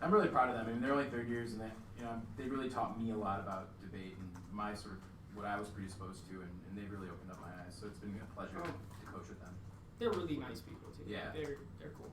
I'm really proud of them. I mean, they're only third years, and they really taught me a lot about debate and my sort of what I was predisposed to, and they really opened up my eyes. So it's been a pleasure to coach with them. They're really nice people too. Yeah, they're cool.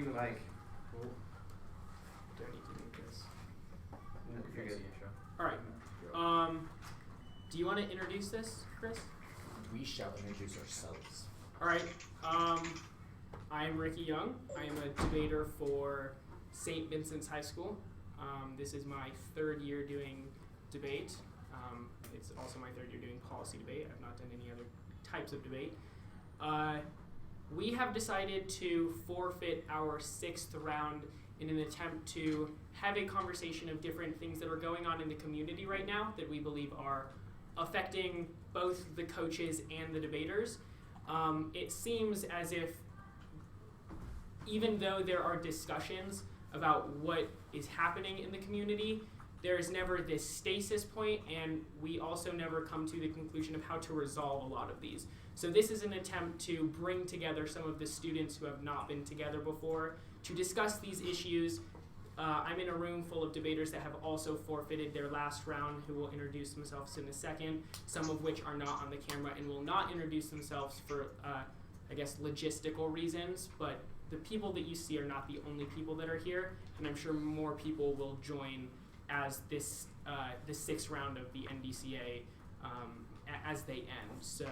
using the mic. Cool. Do I need to move this? You're good. All right. Do you want to introduce this, Chris? We shall introduce ourselves. All right. I am Ricky Young. I am a debater for St. Vincent's High School. This is my third year doing debate. It's also my third year doing policy debate. I've not done any other types of debate. We have decided to forfeit our 6th round in an attempt to have a conversation of different things that are going on in the community right now that we believe are affecting both the coaches and the debaters. It seems as if even though there are discussions about what is happening in the community, there is never this stasis point, and we also never come to the conclusion of how to resolve a lot of these. So this is an attempt to bring together some of the students who have not been together before to discuss these issues. I'm in a room full of debaters that have also forfeited their last round, who will introduce themselves in a second, some of which are not on the camera and will not introduce themselves for, I guess, logistical reasons, but the people that you see are not the only people that are here, and I'm sure more people will join as this the 6th round of the NDCA as they end. So,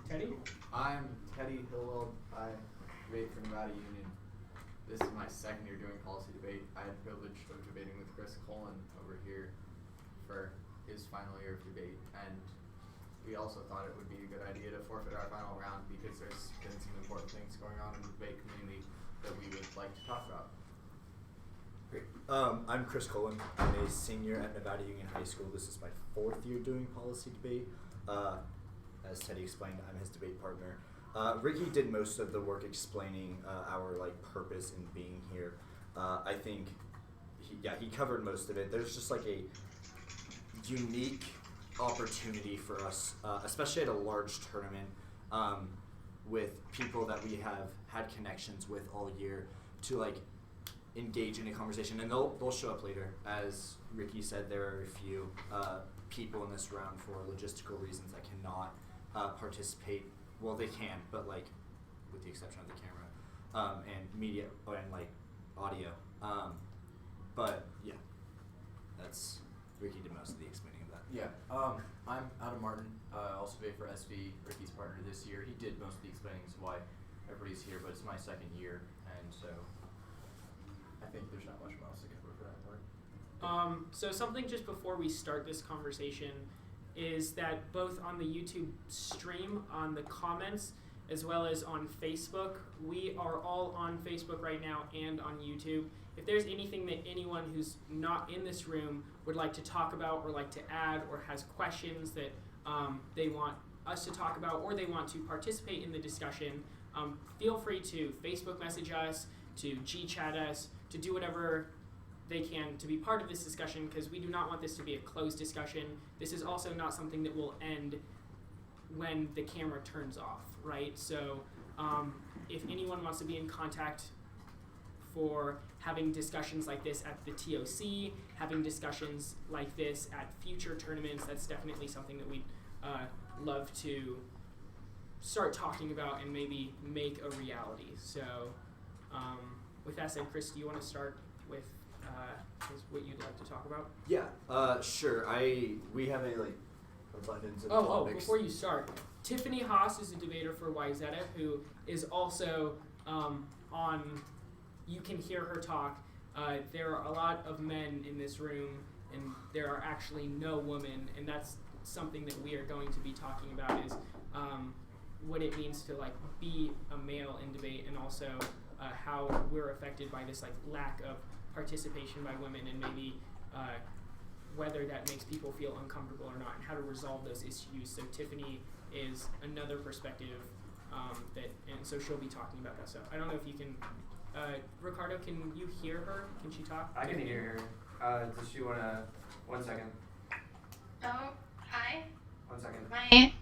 Teddy? I'm Teddy Hillwell. I debate for Nevada Union. This is my 2nd year doing policy debate. I had the privilege of debating with Chris Colin over here for his final year of debate, and we also thought it would be a good idea to forfeit our final round because there's been some important things going on in the debate community that we would like to talk about. Great. I'm Chris Colin. I'm a senior at Nevada Union High School. This is my 4th year doing policy debate. As Teddy explained, I'm his debate partner. Ricky did most of the work explaining our purpose in being here. I think he covered most of it. There's just like a unique opportunity for us, especially at a large tournament, with people that we have had connections with all year, to engage in a conversation, and they'll show up later. As Ricky said, there are a few people in this round for logistical reasons that cannot participate. Well, they can, but with the exception of the camera and media and audio. But yeah, that's Ricky did most of the explaining of that. Yeah, I'm Adam Martin, also debate for SV, Ricky's partner this year. He did most of the explaining as to why everybody's here, but it's my 2nd year, and so I think there's not much else to cover for that part. So something just before we start this conversation is that both on the YouTube stream, on the comments, as well as on Facebook, we are all on Facebook right now and on YouTube. If there's anything that anyone who's not in this room would like to talk about or like to add or has questions that they want us to talk about or they want to participate in the discussion, feel free to Facebook message us, to G-chat us, to do whatever they can to be part of this discussion, because we do not want this to be a closed discussion. This is also not something that will end when the camera turns off, right? So if anyone wants to be in contact for having discussions like this at the TOC, having discussions like this at future tournaments, that's definitely something that we'd love to start talking about and maybe make a reality. So with that said, Chris, do you want to start with what you'd like to talk about? Yeah, sure. We have abundance of Oh, topics. before you start, Tiffany Haas is a debater for YZETA, who is also on, you can hear her talk. There are a lot of men in this room, and there are actually no women, and that's something that we are going to be talking about, is what it means to be a male in debate, and also how we're affected by this lack of participation by women, and maybe whether that makes people feel uncomfortable or not, and how to resolve those issues. So Tiffany is another perspective and so she'll be talking about that stuff. I don't know if you can, Ricardo, can you hear her? Can she talk? I can hear her. Does she wanna? 1 second. Hi. 1 second. My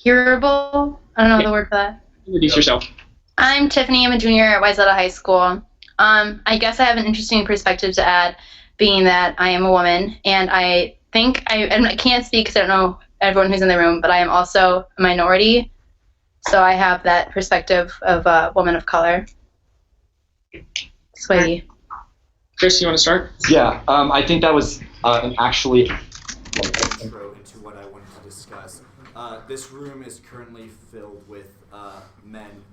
hearable? I don't know the word for that. Introduce yourself. I'm Tiffany. I'm a junior at YZETA High School. I guess I have an interesting perspective to add, being that I am a woman, and I think I can't speak because I don't know everyone who's in the room, but I am also a minority. So I have that perspective of a woman of color. Sway. Chris, you want to start? Yeah, I think that was an actually intro into what I wanted to discuss. This room is currently filled with men,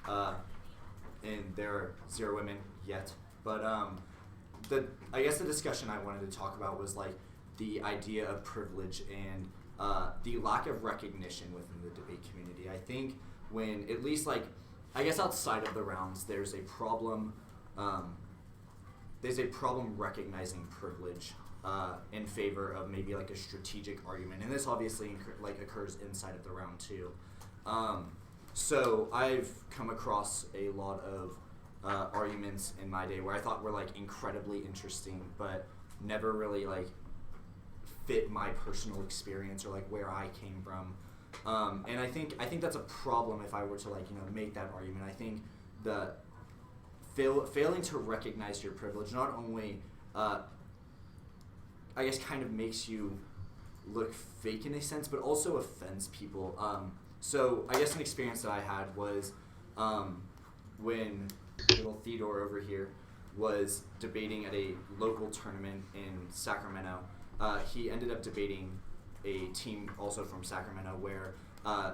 and there are 0 women yet. But I guess the discussion I wanted to talk about was like the idea of privilege and the lack of recognition within the debate community. I think when, at least like, I guess outside of the rounds, there's a problem. There's a problem recognizing privilege in favor of maybe like a strategic argument, and this obviously occurs inside of the round too. So I've come across a lot of arguments in my day where I thought were like incredibly interesting, but never really like fit my personal experience or like where I came from. And I think that's a problem if I were to like make that argument. I think the failing to recognize your privilege not only I guess kind of makes you look fake in a sense, but also offends people. So I guess an experience that I had was when little Theodore over here was debating at a local tournament in Sacramento. He ended up debating a team also from Sacramento where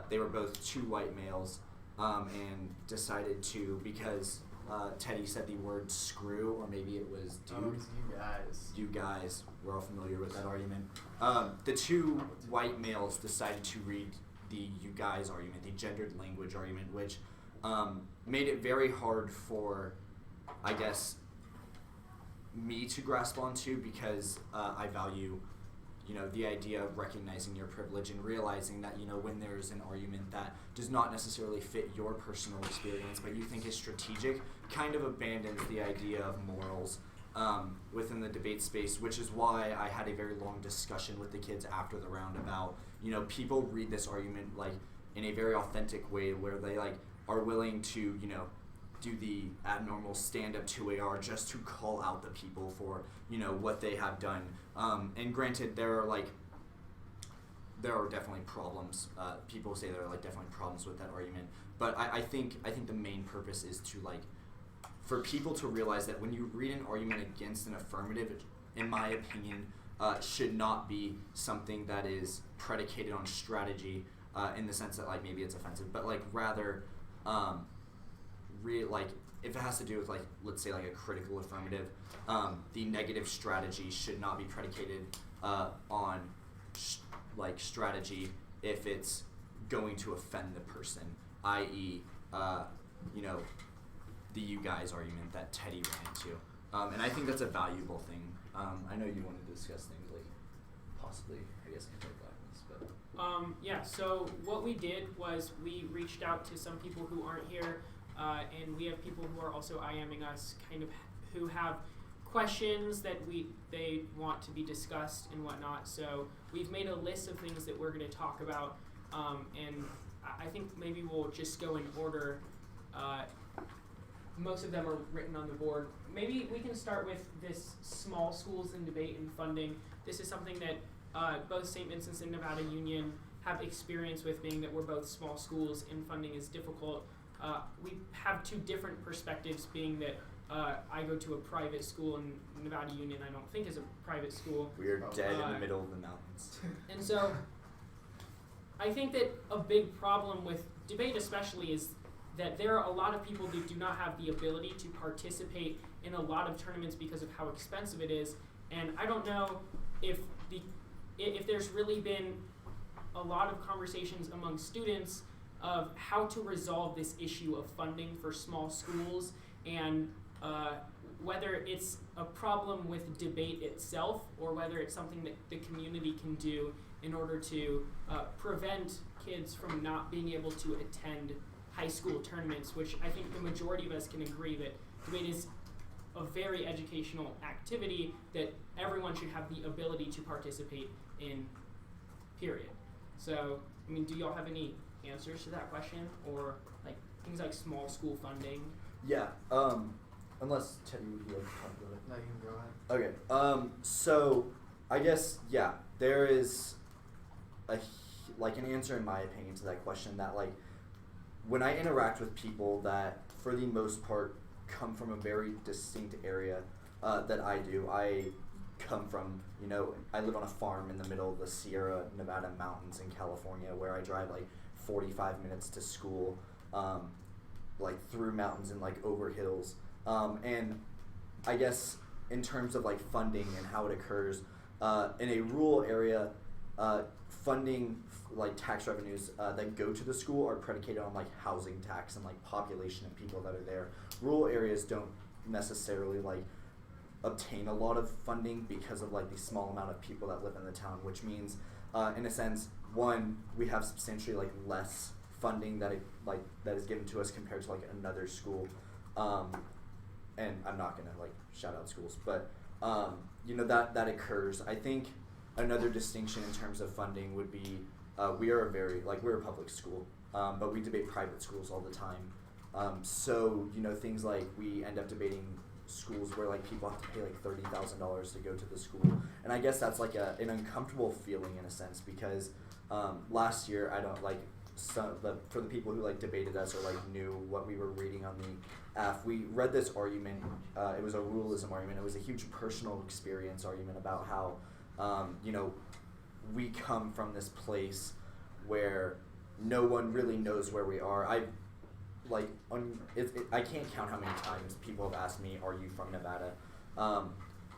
they were both 2 white males and decided to, because Teddy said the word screw, or maybe it was dude. Oh, it's you guys. You guys, we're all familiar with that argument. The 2 white males decided to read the you guys argument, the gendered language argument, which made it very hard for, I guess, me to grasp onto, because I value, the idea of recognizing your privilege and realizing that, when there's an argument that does not necessarily fit your personal experience, but you think is strategic, kind of abandons the idea of morals within the debate space, which is why I had a very long discussion with the kids after the round about, people read this argument like in a very authentic way where they like are willing to, do the abnormal stand-up 2AR just to call out the people for, what they have done. And granted, there are definitely problems. People say there are like definitely problems with that argument, but I think the main purpose is to like, for people to realize that when you read an argument against an affirmative, in my opinion, should not be something that is predicated on strategy in the sense that like maybe it's offensive, but like rather, like if it has to do with like, let's say like a critical affirmative, the negative strategy should not be predicated on like strategy if it's going to offend the person, i.e., the you guys argument that Teddy ran into. And I think that's a valuable thing. I know you wanted to discuss things like possibly, I guess, anti-blackness, but... Yeah, so what we did was we reached out to some people who aren't here, and we have people who are also IMing us, kind of who have questions that they want to be discussed and whatnot. So we've made a list of things that we're going to talk about, and I think maybe we'll just go in order. Most of them are written on the board. Maybe we can start with this small schools in debate and funding. This is something that both St. Vincent's and Nevada Union have experience with, being that we're both small schools and funding is difficult. We have 2 different perspectives, being that I go to a private school and Nevada Union I don't think is a private school. We are dead in the middle of the mountains. And so I think that a big problem with debate especially is that there are a lot of people that do not have the ability to participate in a lot of tournaments because of how expensive it is. And I don't know if there's really been a lot of conversations among students of how to resolve this issue of funding for small schools, and whether it's a problem with debate itself or whether it's something that the community can do in order to prevent kids from not being able to attend high school tournaments, which I think the majority of us can agree that debate is a very educational activity that everyone should have the ability to participate in, period. So, I mean, do y'all have any answers to that question, or like things like small school funding? Yeah, unless Teddy would like to talk about it. No, you can go ahead. Okay, so I guess, yeah, there is an answer in my opinion to that question, that like when I interact with people that, for the most part, come from a very distinct area that I do, I come from, I live on a farm in the middle of the Sierra Nevada mountains in California, where I drive like 45 minutes to school, like through mountains and like over hills. And I guess in terms of like funding and how it occurs, in a rural area, funding like tax revenues that go to the school are predicated on like housing tax and like population of people that are there. Rural areas don't necessarily like obtain a lot of funding because of like the small amount of people that live in the town, which means in a sense, one, we have substantially like less funding that is given to us compared to like another school. And I'm not gonna like shout out schools, but that occurs. I think another distinction in terms of funding would be we're a public school, but we debate private schools all the time. So things like we end up debating schools where like people have to pay like $30,000 to go to the school, and I guess that's like an uncomfortable feeling in a sense, because last year I don't like for the people who like debated us or like knew what we were reading on the F, we read this argument. It was a ruralism argument. It was a huge personal experience argument about how we come from this place where no one really knows where we are. I can't count how many times people have asked me, "Are you from Nevada?"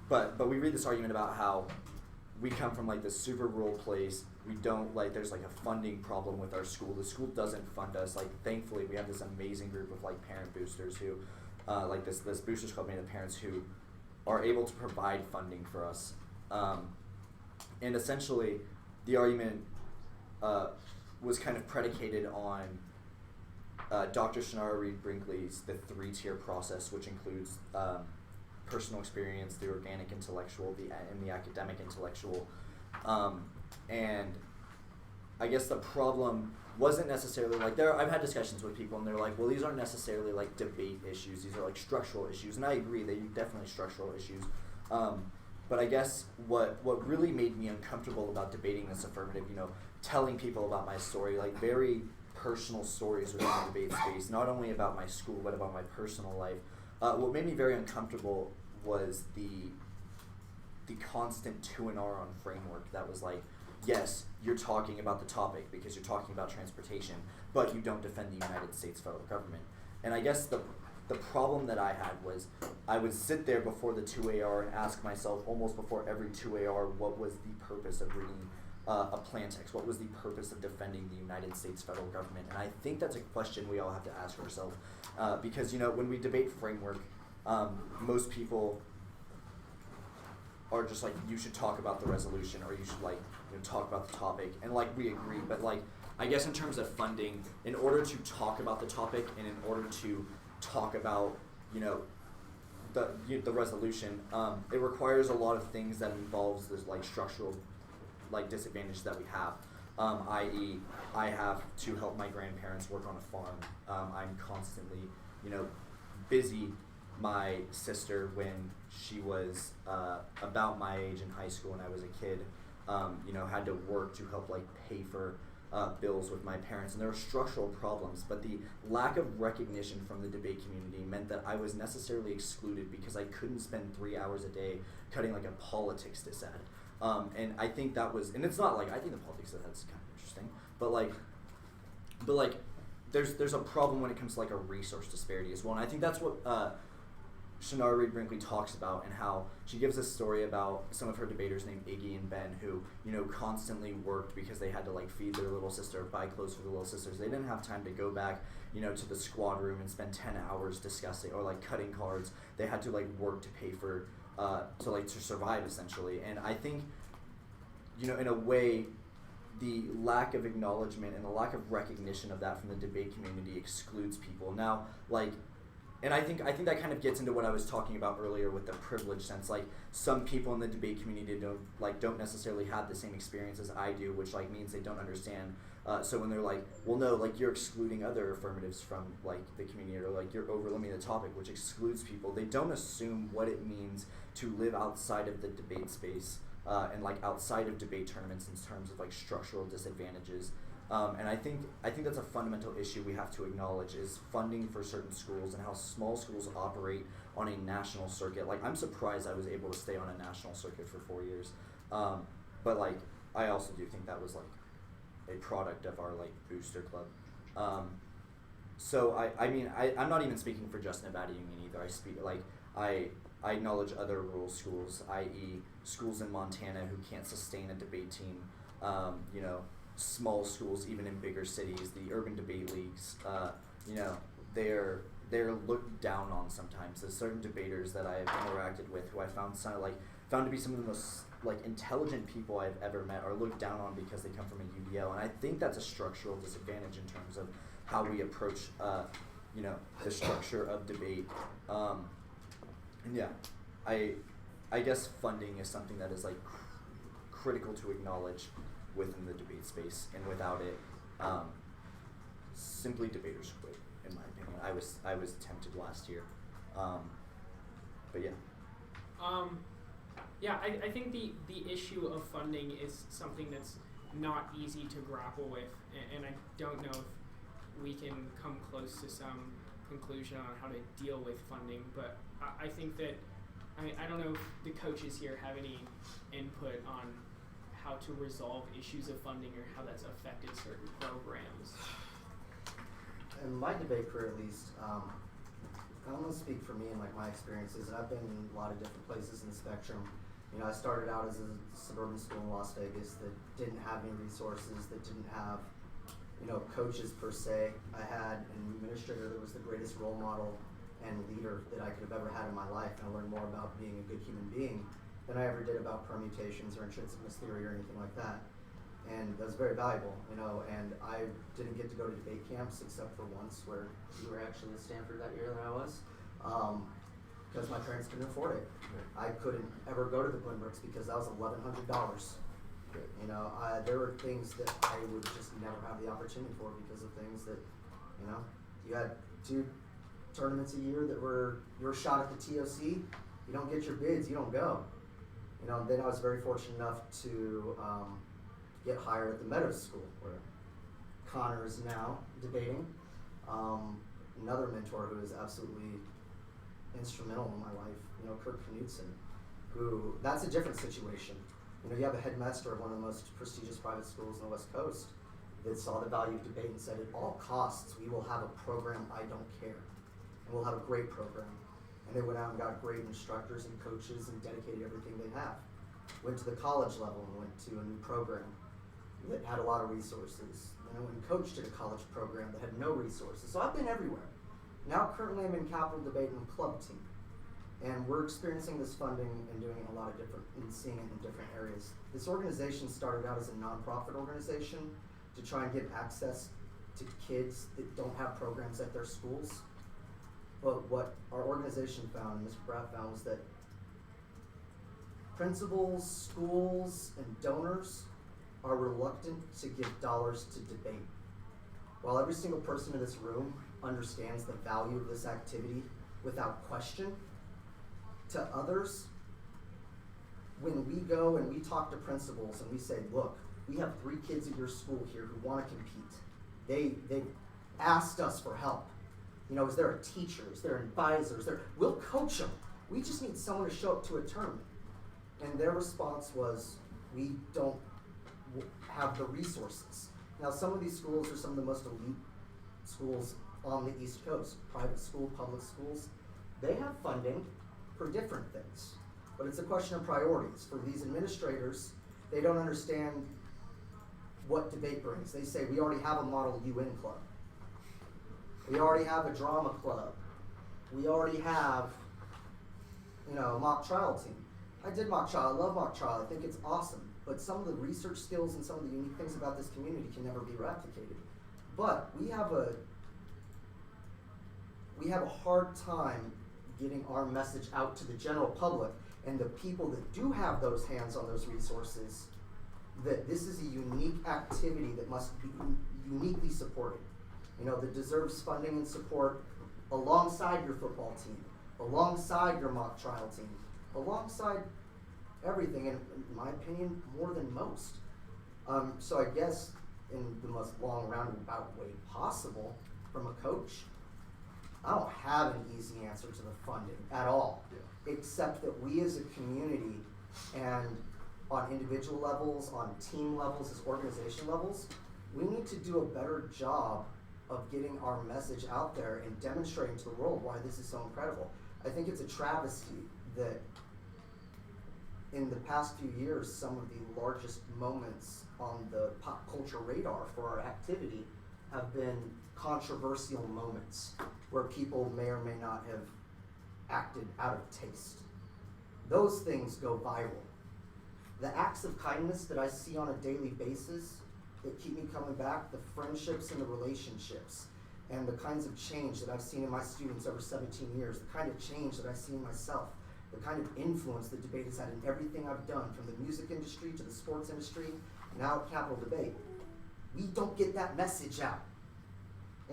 But we read this argument about how we come from like this super rural place. We don't there's like a funding problem with our school. The school doesn't fund us. Like, thankfully, we have this amazing group of like parent boosters who, like this boosters club made of parents who are able to provide funding for us. And essentially, the argument was kind of predicated on Dr. Shannara Reed Brinkley's the 3-tier process, which includes personal experience, the organic intellectual, and the academic intellectual. And I guess the problem wasn't necessarily I've had discussions with people and they're like, well, these aren't necessarily like debate issues, these are like structural issues, and I agree, they are definitely structural issues. But I guess what really made me uncomfortable about debating this affirmative, telling people about my story, like very personal stories within the debate space, not only about my school but about my personal life. What made me very uncomfortable was the constant to and R on framework that was like, yes, you're talking about the topic because you're talking about transportation, but you don't defend the United States federal government. And I guess the problem that I had was I would sit there before the 2AR and ask myself almost before every 2AR, what was the purpose of reading a plan text? What was the purpose of defending the United States federal government? And I think that's a question we all have to ask ourselves, because when we debate framework, most people are just like, you should talk about the resolution, or you should talk about the topic, and we agree. But I guess in terms of funding, in order to talk about the topic and in order to talk about the resolution, it requires a lot of things that involves this structural disadvantage that we have, i.e. I have to help my grandparents work on a farm. I'm constantly busy. My sister, when she was about my age in high school and I was a kid, had to work to help pay for bills with my parents, and there were structural problems, but the lack of recognition from the debate community meant that I was necessarily excluded because I couldn't spend 3 hours a day cutting a politics dissent. And I think that was, and it's not I think the politics dissen's kind of interesting, but there's a problem when it comes to a resource disparity as well, and I think that's what Shannara Reed Brinkley talks about, and how she gives a story about some of her debaters named Iggy and Ben who, constantly worked because they had to feed their little sister, buy clothes for the little sisters. They didn't have time to go back, to the squad room and spend 10 hours discussing or cutting cards. They had to work to pay for, to survive essentially. And I think, in a way, the lack of acknowledgement and the lack of recognition of that from the debate community excludes people. Now, and I think that kind of gets into what I was talking about earlier with the privilege sense. Some people in the debate community don't necessarily have the same experience as I do, which means they don't understand. So when they're well, no, you're excluding other affirmatives from the community, or you're overlimiting the topic, which excludes people. They don't assume what it means to live outside of the debate space and outside of debate tournaments in terms of structural disadvantages. And I think that's a fundamental issue we have to acknowledge is funding for certain schools and how small schools operate on a national circuit. Like, I'm surprised I was able to stay on a national circuit for 4 years. But like, I also do think that was like a product of our like booster club. So I'm not even speaking for just Nevada Union either. I acknowledge other rural schools, i.e. schools in Montana who can't sustain a debate team, small schools even in bigger cities, the urban debate leagues, they're looked down on sometimes. There's certain debaters that I've interacted with who I found to be some of the most like intelligent people I've ever met are looked down on because they come from a UDL, and I think that's a structural disadvantage in terms of how we approach the structure of debate. And yeah, I guess funding is something that is like critical to acknowledge within the debate space, and without it, simply debaters quit. In my opinion, I was tempted last year, but yeah. I think the issue of funding is something that's not easy to grapple with, and I don't know if we can come close to some conclusion on how to deal with funding, but I think that, I don't know if the coaches here have any input on how to resolve issues of funding or how that's affected certain programs. In my debate career, at least, I'm going to speak for me and like my experiences. I've been in a lot of different places in the spectrum. I started out as a suburban school in Las Vegas that didn't have any resources, that didn't have, coaches per se. I had an administrator that was the greatest role model and leader that I could have ever had in my life, and I learned more about being a good human being than I ever did about permutations or intrinsicness theory or anything like that. And that was very valuable, and I didn't get to go to debate camps except for once where you were actually at Stanford that year that I was, because my parents couldn't afford it. I couldn't ever go to the Glenbrooks because that was $1,100. There were things that I would just never have the opportunity for because of things that, you had 2 tournaments a year that were your shot at the TOC. You don't get your bids, you don't go. Then I was very fortunate enough to get hired at the Meadows School, where Connor is now debating. Another mentor who is absolutely instrumental in my life, Kirk Knudsen, who, that's a different situation. You have a headmaster of one of the most prestigious private schools on the West Coast that saw the value of debate and said, at all costs, we will have a program I don't care, and we'll have a great program. And they went out and got great instructors and coaches and dedicated everything they have. Went to the college level and went to a new program that had a lot of resources. And I went and coached at a college program that had no resources. So I've been everywhere. Now currently I'm in Capital Debate and Club Team. And we're experiencing this funding and doing it in a lot of different, and seeing it in different areas. This organization started out as a nonprofit organization to try and give access to kids that don't have programs at their schools. But what our organization found, and Mr. Bratt found, was that principals, schools, and donors are reluctant to give dollars to debate. While every single person in this room understands the value of this activity without question, to others, when we go and we talk to principals and we say, look, we have 3 kids at your school here who want to compete. They've asked us for help. Is there a teacher? Is there an advisor? We'll coach them. We just need someone to show up to a tournament. And their response was, we don't have the resources. Now, some of these schools are some of the most elite schools on the East Coast, private school, public schools. They have funding for different things, but it's a question of priorities. For these administrators, they don't understand what debate brings. They say, we already have a model UN club. We already have a drama club. We already have, a mock trial team. I did mock trial, I love mock trial, I think it's awesome, but some of the research skills and some of the unique things about this community can never be replicated. But we have a hard time getting our message out to the general public and the people that do have those hands on those resources, that this is a unique activity that must be uniquely supported. That deserves funding and support alongside your football team, alongside your mock trial team, alongside everything, and in my opinion, more than most. So I guess in the most long roundabout way possible from a coach. I don't have an easy answer to the funding at all, except that we as a community and on individual levels, on team levels, as organization levels, we need to do a better job of getting our message out there and demonstrating to the world why this is so incredible. I think it's a travesty that in the past few years, some of the largest moments on the pop culture radar for our activity have been controversial moments where people may or may not have acted out of taste. Those things go viral. The acts of kindness that I see on a daily basis that keep me coming back, the friendships and the relationships, and the kinds of change that I've seen in my students over 17 years, the kind of change that I see in myself, the kind of influence that debate has had in everything I've done, from the music industry to the sports industry, now at Capital Debate. We don't get that message out.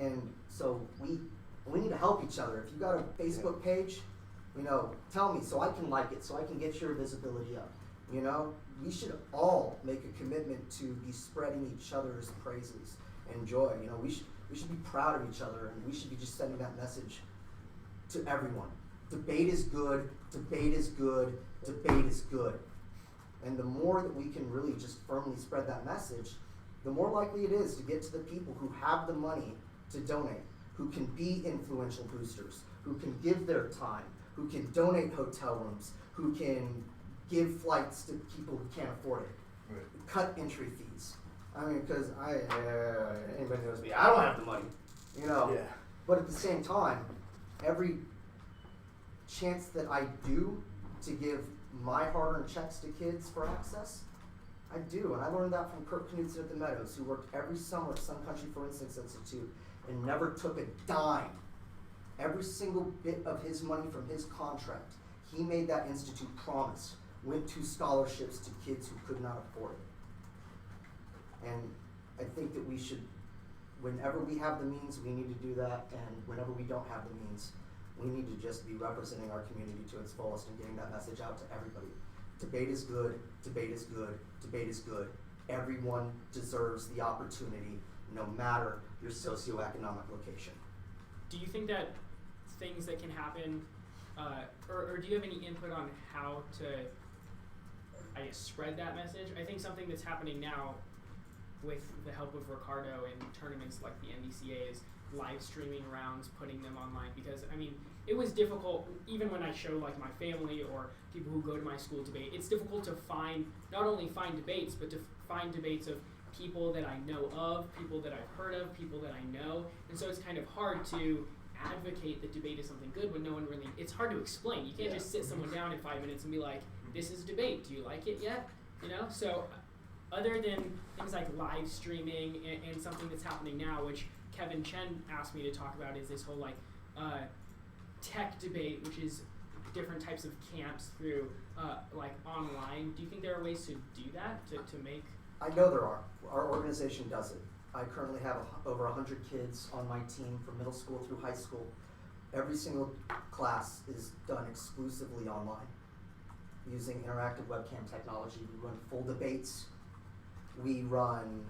And so we need to help each other. If you got a Facebook page, tell me so I can like it, so I can get your visibility up. We should all make a commitment to be spreading each other's praises and joy. We should be proud of each other, and we should be just sending that message to everyone. Debate is good, debate is good, debate is good. And the more that we can really just firmly spread that message, the more likely it is to get to the people who have the money to donate, who can be influential boosters, who can give their time, who can donate hotel rooms, who can give flights to people who can't afford it, cut entry fees. Because anybody knows me, I don't have the money, But at the same time, every chance that I do to give my hard-earned checks to kids for access, I do. And I learned that from Kirk Knudsen at the Meadows, who worked every summer at Sun Country Forensics Institute and never took a dime. Every single bit of his money from his contract, he made that institute promise, went to scholarships to kids who could not afford it. And I think that we should, whenever we have the means, we need to do that, and whenever we don't have the means, we need to just be representing our community to its fullest and getting that message out to everybody. Debate is good, debate is good, debate is good. Everyone deserves the opportunity, no matter your socioeconomic location. Do you think that things that can happen, or do you have any input on how to, spread that message? I think something that's happening now with the help of Ricardo in tournaments like the NDCA is live streaming rounds, putting them online, because it was difficult even when I show like my family or people who go to my school debate. It's difficult to not only find debates, but to find debates of people that I know of, people that I've heard of, people that I know, and so it's kind of hard to advocate that debate is something good when no one really, it's hard to explain. You can't just sit someone down in 5 minutes and be like, this is debate, do you like it yet? So other than things like live streaming and something that's happening now, which Kevin Chen asked me to talk about, is this whole tech debate, which is different types of camps through online. Do you think there are ways to do that, to make? I know there are. Our organization does it. I currently have over 100 kids on my team from middle school through high school. Every single class is done exclusively online using interactive webcam technology. We run full debates. We run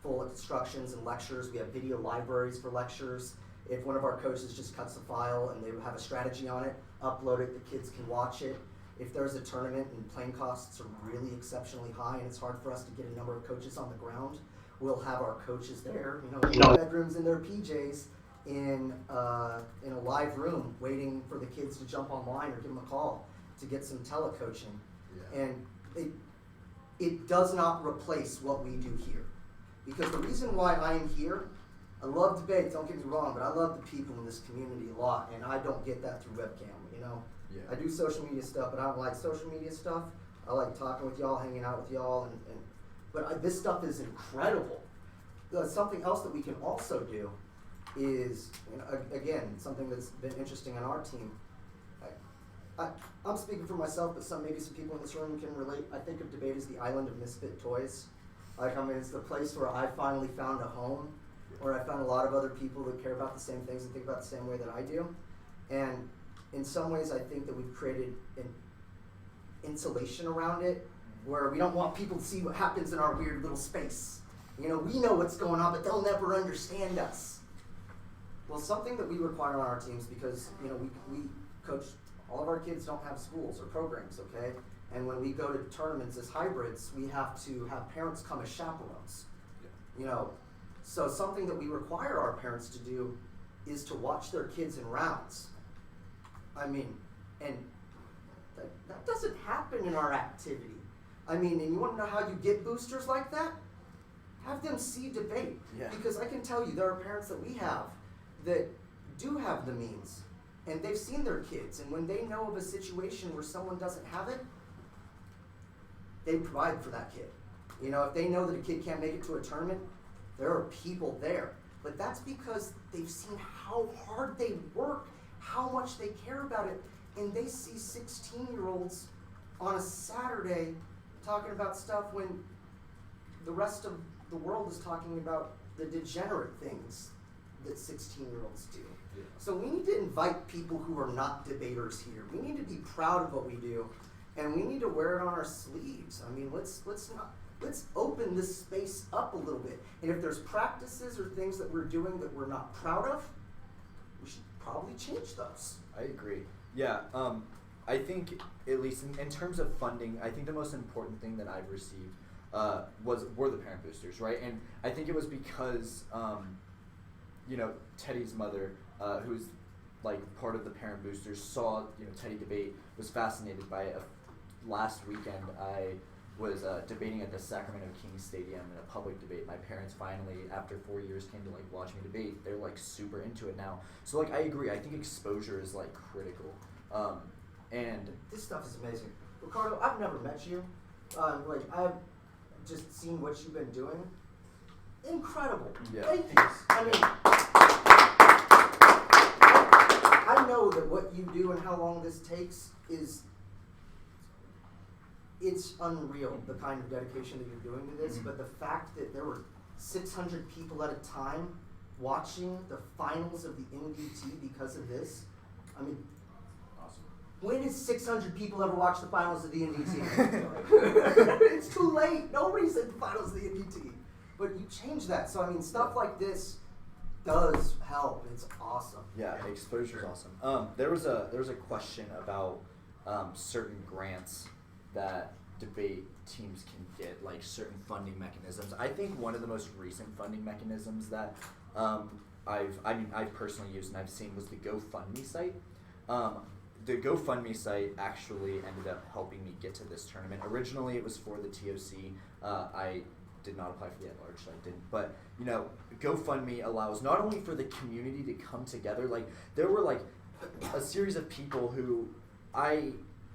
full instructions and lectures. We have video libraries for lectures. If one of our coaches just cuts a file and they have a strategy on it, upload it, the kids can watch it. If there's a tournament and plane costs are really exceptionally high and it's hard for us to get a number of coaches on the ground, we'll have our coaches there, in their bedrooms in their PJs in a live room waiting for the kids to jump online or give them a call to get some telecoaching. Yeah. And it does not replace what we do here. Because the reason why I am here, I love debate, don't get me wrong, but I love the people in this community a lot, and I don't get that through webcam, Yeah. I do social media stuff, but I don't like social media stuff. I like talking with y'all, hanging out with y'all, but this stuff is incredible. Something else that we can also do is, again, something that's been interesting on our team. I'm speaking for myself, but maybe some people in this room can relate. I think of debate as the island of misfit toys. It's the place where I finally found a home, where I found a lot of other people that care about the same things and think about the same way that I do. And in some ways, I think that we've created an insulation around it, where we don't want people to see what happens in our weird little space. You know, we know what's going on, but they'll never understand us. Well, something that we require on our teams, because, you know, we coach, all of our kids don't have schools or programs, okay? And when we go to tournaments as hybrids, we have to have parents come as chaperones. You know, so something that we require our parents to do is to watch their kids in rounds. I mean, and that doesn't happen in our activity. I mean, and you want to know how you get boosters like that? Have them see debate. Yeah. Because I can tell you there are parents that we have that do have the means, and they've seen their kids, and when they know of a situation where someone doesn't have it, they provide for that kid. You know, if they know that a kid can't make it to a tournament, there are people there. But that's because they've seen how hard they work, how much they care about it, and they see 16-year-olds on a Saturday talking about stuff when the rest of the world is talking about the degenerate things that 16-year-olds do. Yeah. So we need to invite people who are not debaters here. We need to be proud of what we do, and we need to wear it on our sleeves. I mean, let's open this space up a little bit. And if there's practices or things that we're doing that we're not proud of, we should probably change those. I agree. Yeah, I think, at least in terms of funding, I think the most important thing that I've received were the parent boosters, right? And I think it was because, you know, Teddy's mother, who's like part of the parent boosters, saw, you know, Teddy debate, was fascinated by it. Last weekend, I was debating at the Sacramento Kings Stadium in a public debate. My parents finally, after 4 years, came to like watch me debate. They're like super into it now. So like I agree. I think exposure is like critical. And This stuff is amazing. Ricardo, I've never met you. Like, I've just seen what you've been doing. Incredible. Yeah. Thank you. I mean, I know that what you do and how long this takes it's unreal, the kind of dedication that you're doing to this, but the fact that there were 600 people at a time watching the finals of the NDT because of this, I mean, awesome. when has 600 people ever watched the finals of the NDT? It's too late. Nobody's at the finals of the NDT. But you change that. So, I mean, stuff like this does help. It's awesome. Yeah, exposure is awesome. There was a question about certain grants that debate teams can get, like certain funding mechanisms. I think one of the most recent funding mechanisms that I've personally used and I've seen was the GoFundMe site. The GoFundMe site actually ended up helping me get to this tournament. Originally, it was for the TOC. I did not apply for the at-large, so I didn't. But, you know, GoFundMe allows not only for the community to come together, like, there were, like, a series of people who I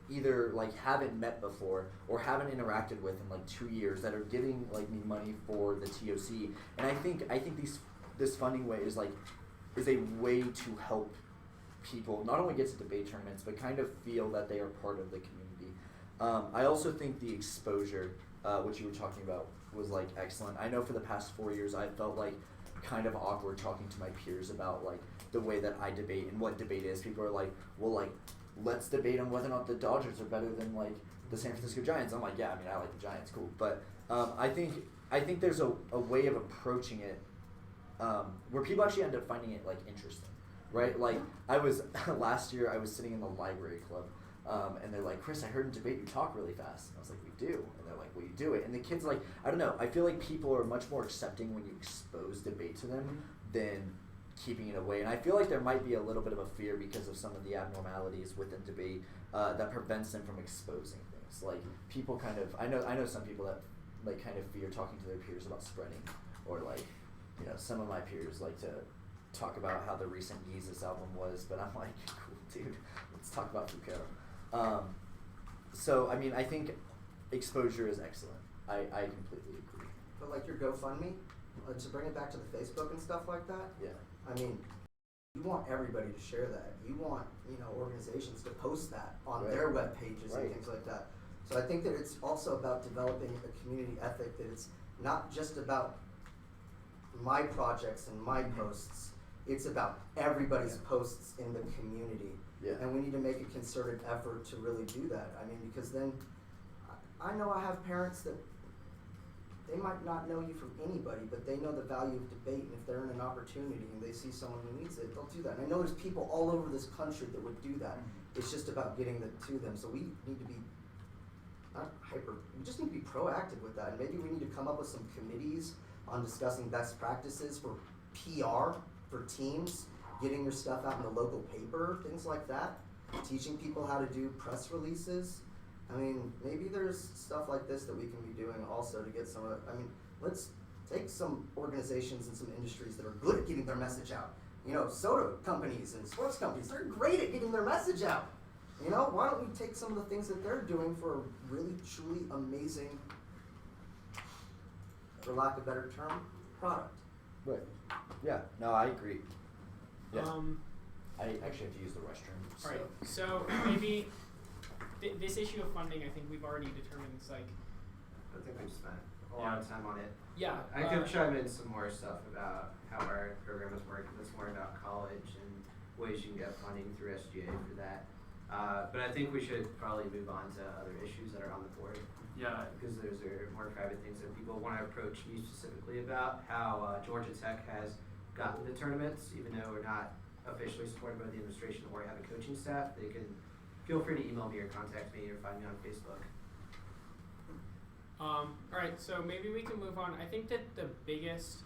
either, like, haven't met before or haven't interacted with in, like, 2 years that are giving, like, me money for the TOC. And I think this funding way is a way to help people not only get to debate tournaments, but kind of feel that they are part of the community. I also think the exposure, which you were talking about, was like excellent. I know for the past 4 years I felt like kind of awkward talking to my peers about like the way that I debate and what debate is. People are like, well, like, let's debate on whether or not the Dodgers are better than like the San Francisco Giants. I'm like, yeah, I mean, I like the Giants, cool. But I think there's a way of approaching it where people actually end up finding it like interesting, right? Like I was last year I was sitting in the library club. And they're like, Chris, I heard in debate you talk really fast. And I was like, we do. And they're like, well, you do it. And the kids like, I don't know, I feel like people are much more accepting when you expose debate to them than keeping it away. And I feel like there might be a little bit of a fear because of some of the abnormalities within debate that prevents them from exposing things. Like people kind of, I know some people that like kind of fear talking to their peers about spreading, or like, you know, some of my peers like to talk about how the recent Yeezus album was, but I'm like, cool, dude, let's talk about Foucault. So, I mean, I think exposure is excellent. I completely agree. But like your GoFundMe, to bring it back to the Facebook and stuff like that, Yeah. I mean, you want everybody to share that. You want, you know, organizations to post that on Right. their web pages Right. and things like that. So I think that it's also about developing a community ethic, that it's not just about my projects and my posts. It's about everybody's posts in the community. Yeah. And we need to make a concerted effort to really do that. I mean, because then I know I have parents that they might not know you from anybody, but they know the value of debate, and if they're in an opportunity and they see someone who needs it, they'll do that. And I know there's people all over this country that would do that. It's just about getting it to them. So we need to be we just need to be proactive with that. And maybe we need to come up with some committees on discussing best practices for PR, for teams, getting your stuff out in the local paper, things like that, teaching people how to do press releases. I mean, maybe there's stuff like this that we can be doing also to get some of it. I mean, let's take some organizations and some industries that are good at getting their message out. You know, soda companies and sports companies, they're great at getting their message out. You know, why don't we take some of the things that they're doing for a really, truly amazing, for lack of a better term, product? Right. Yeah. No, I agree. Yeah. I actually have to use the restroom. So. Alright, so maybe this issue of funding, I think we've already determined it's like, I think we've spent a lot of time on it. yeah. I could chime in some more stuff about how our program is working. It's more about college and ways you can get funding through SGA for that. But I think we should probably move on to other issues that are on the board. Yeah. Because those are more private things that people want to approach me specifically about. How Georgia Tech has gotten to tournaments, even though we're not officially supported by the administration or have a coaching staff. They can feel free to email me or contact me or find me on Facebook. Alright, so maybe we can move on. I think that the biggest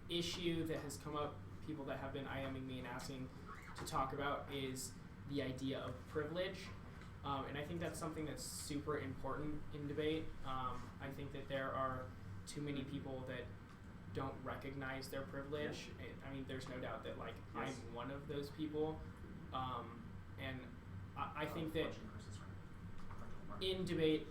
issue that has come up, people that have been IMing me and asking to talk about, is the idea of privilege. And I think that's something that's super important in debate. I think that there are too many people that don't recognize their privilege. I mean, there's no doubt that, like, I'm one of those people. And I think that in debate,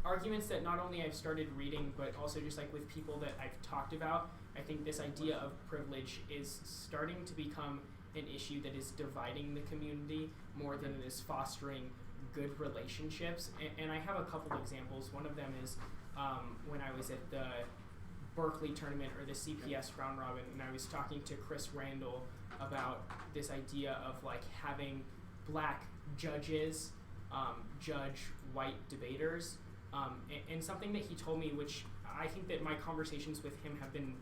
arguments that not only I've started reading, but also just like with people that I've talked about, I think this idea of privilege is starting to become an issue that is dividing the community more than it is fostering good relationships. And I have a couple examples. One of them is when I was at the Berkeley tournament, or the CPS round robin, and I was talking to Chris Randall about this idea of like having black judges judge white debaters. And something that he told me, which I think that my conversations with him have been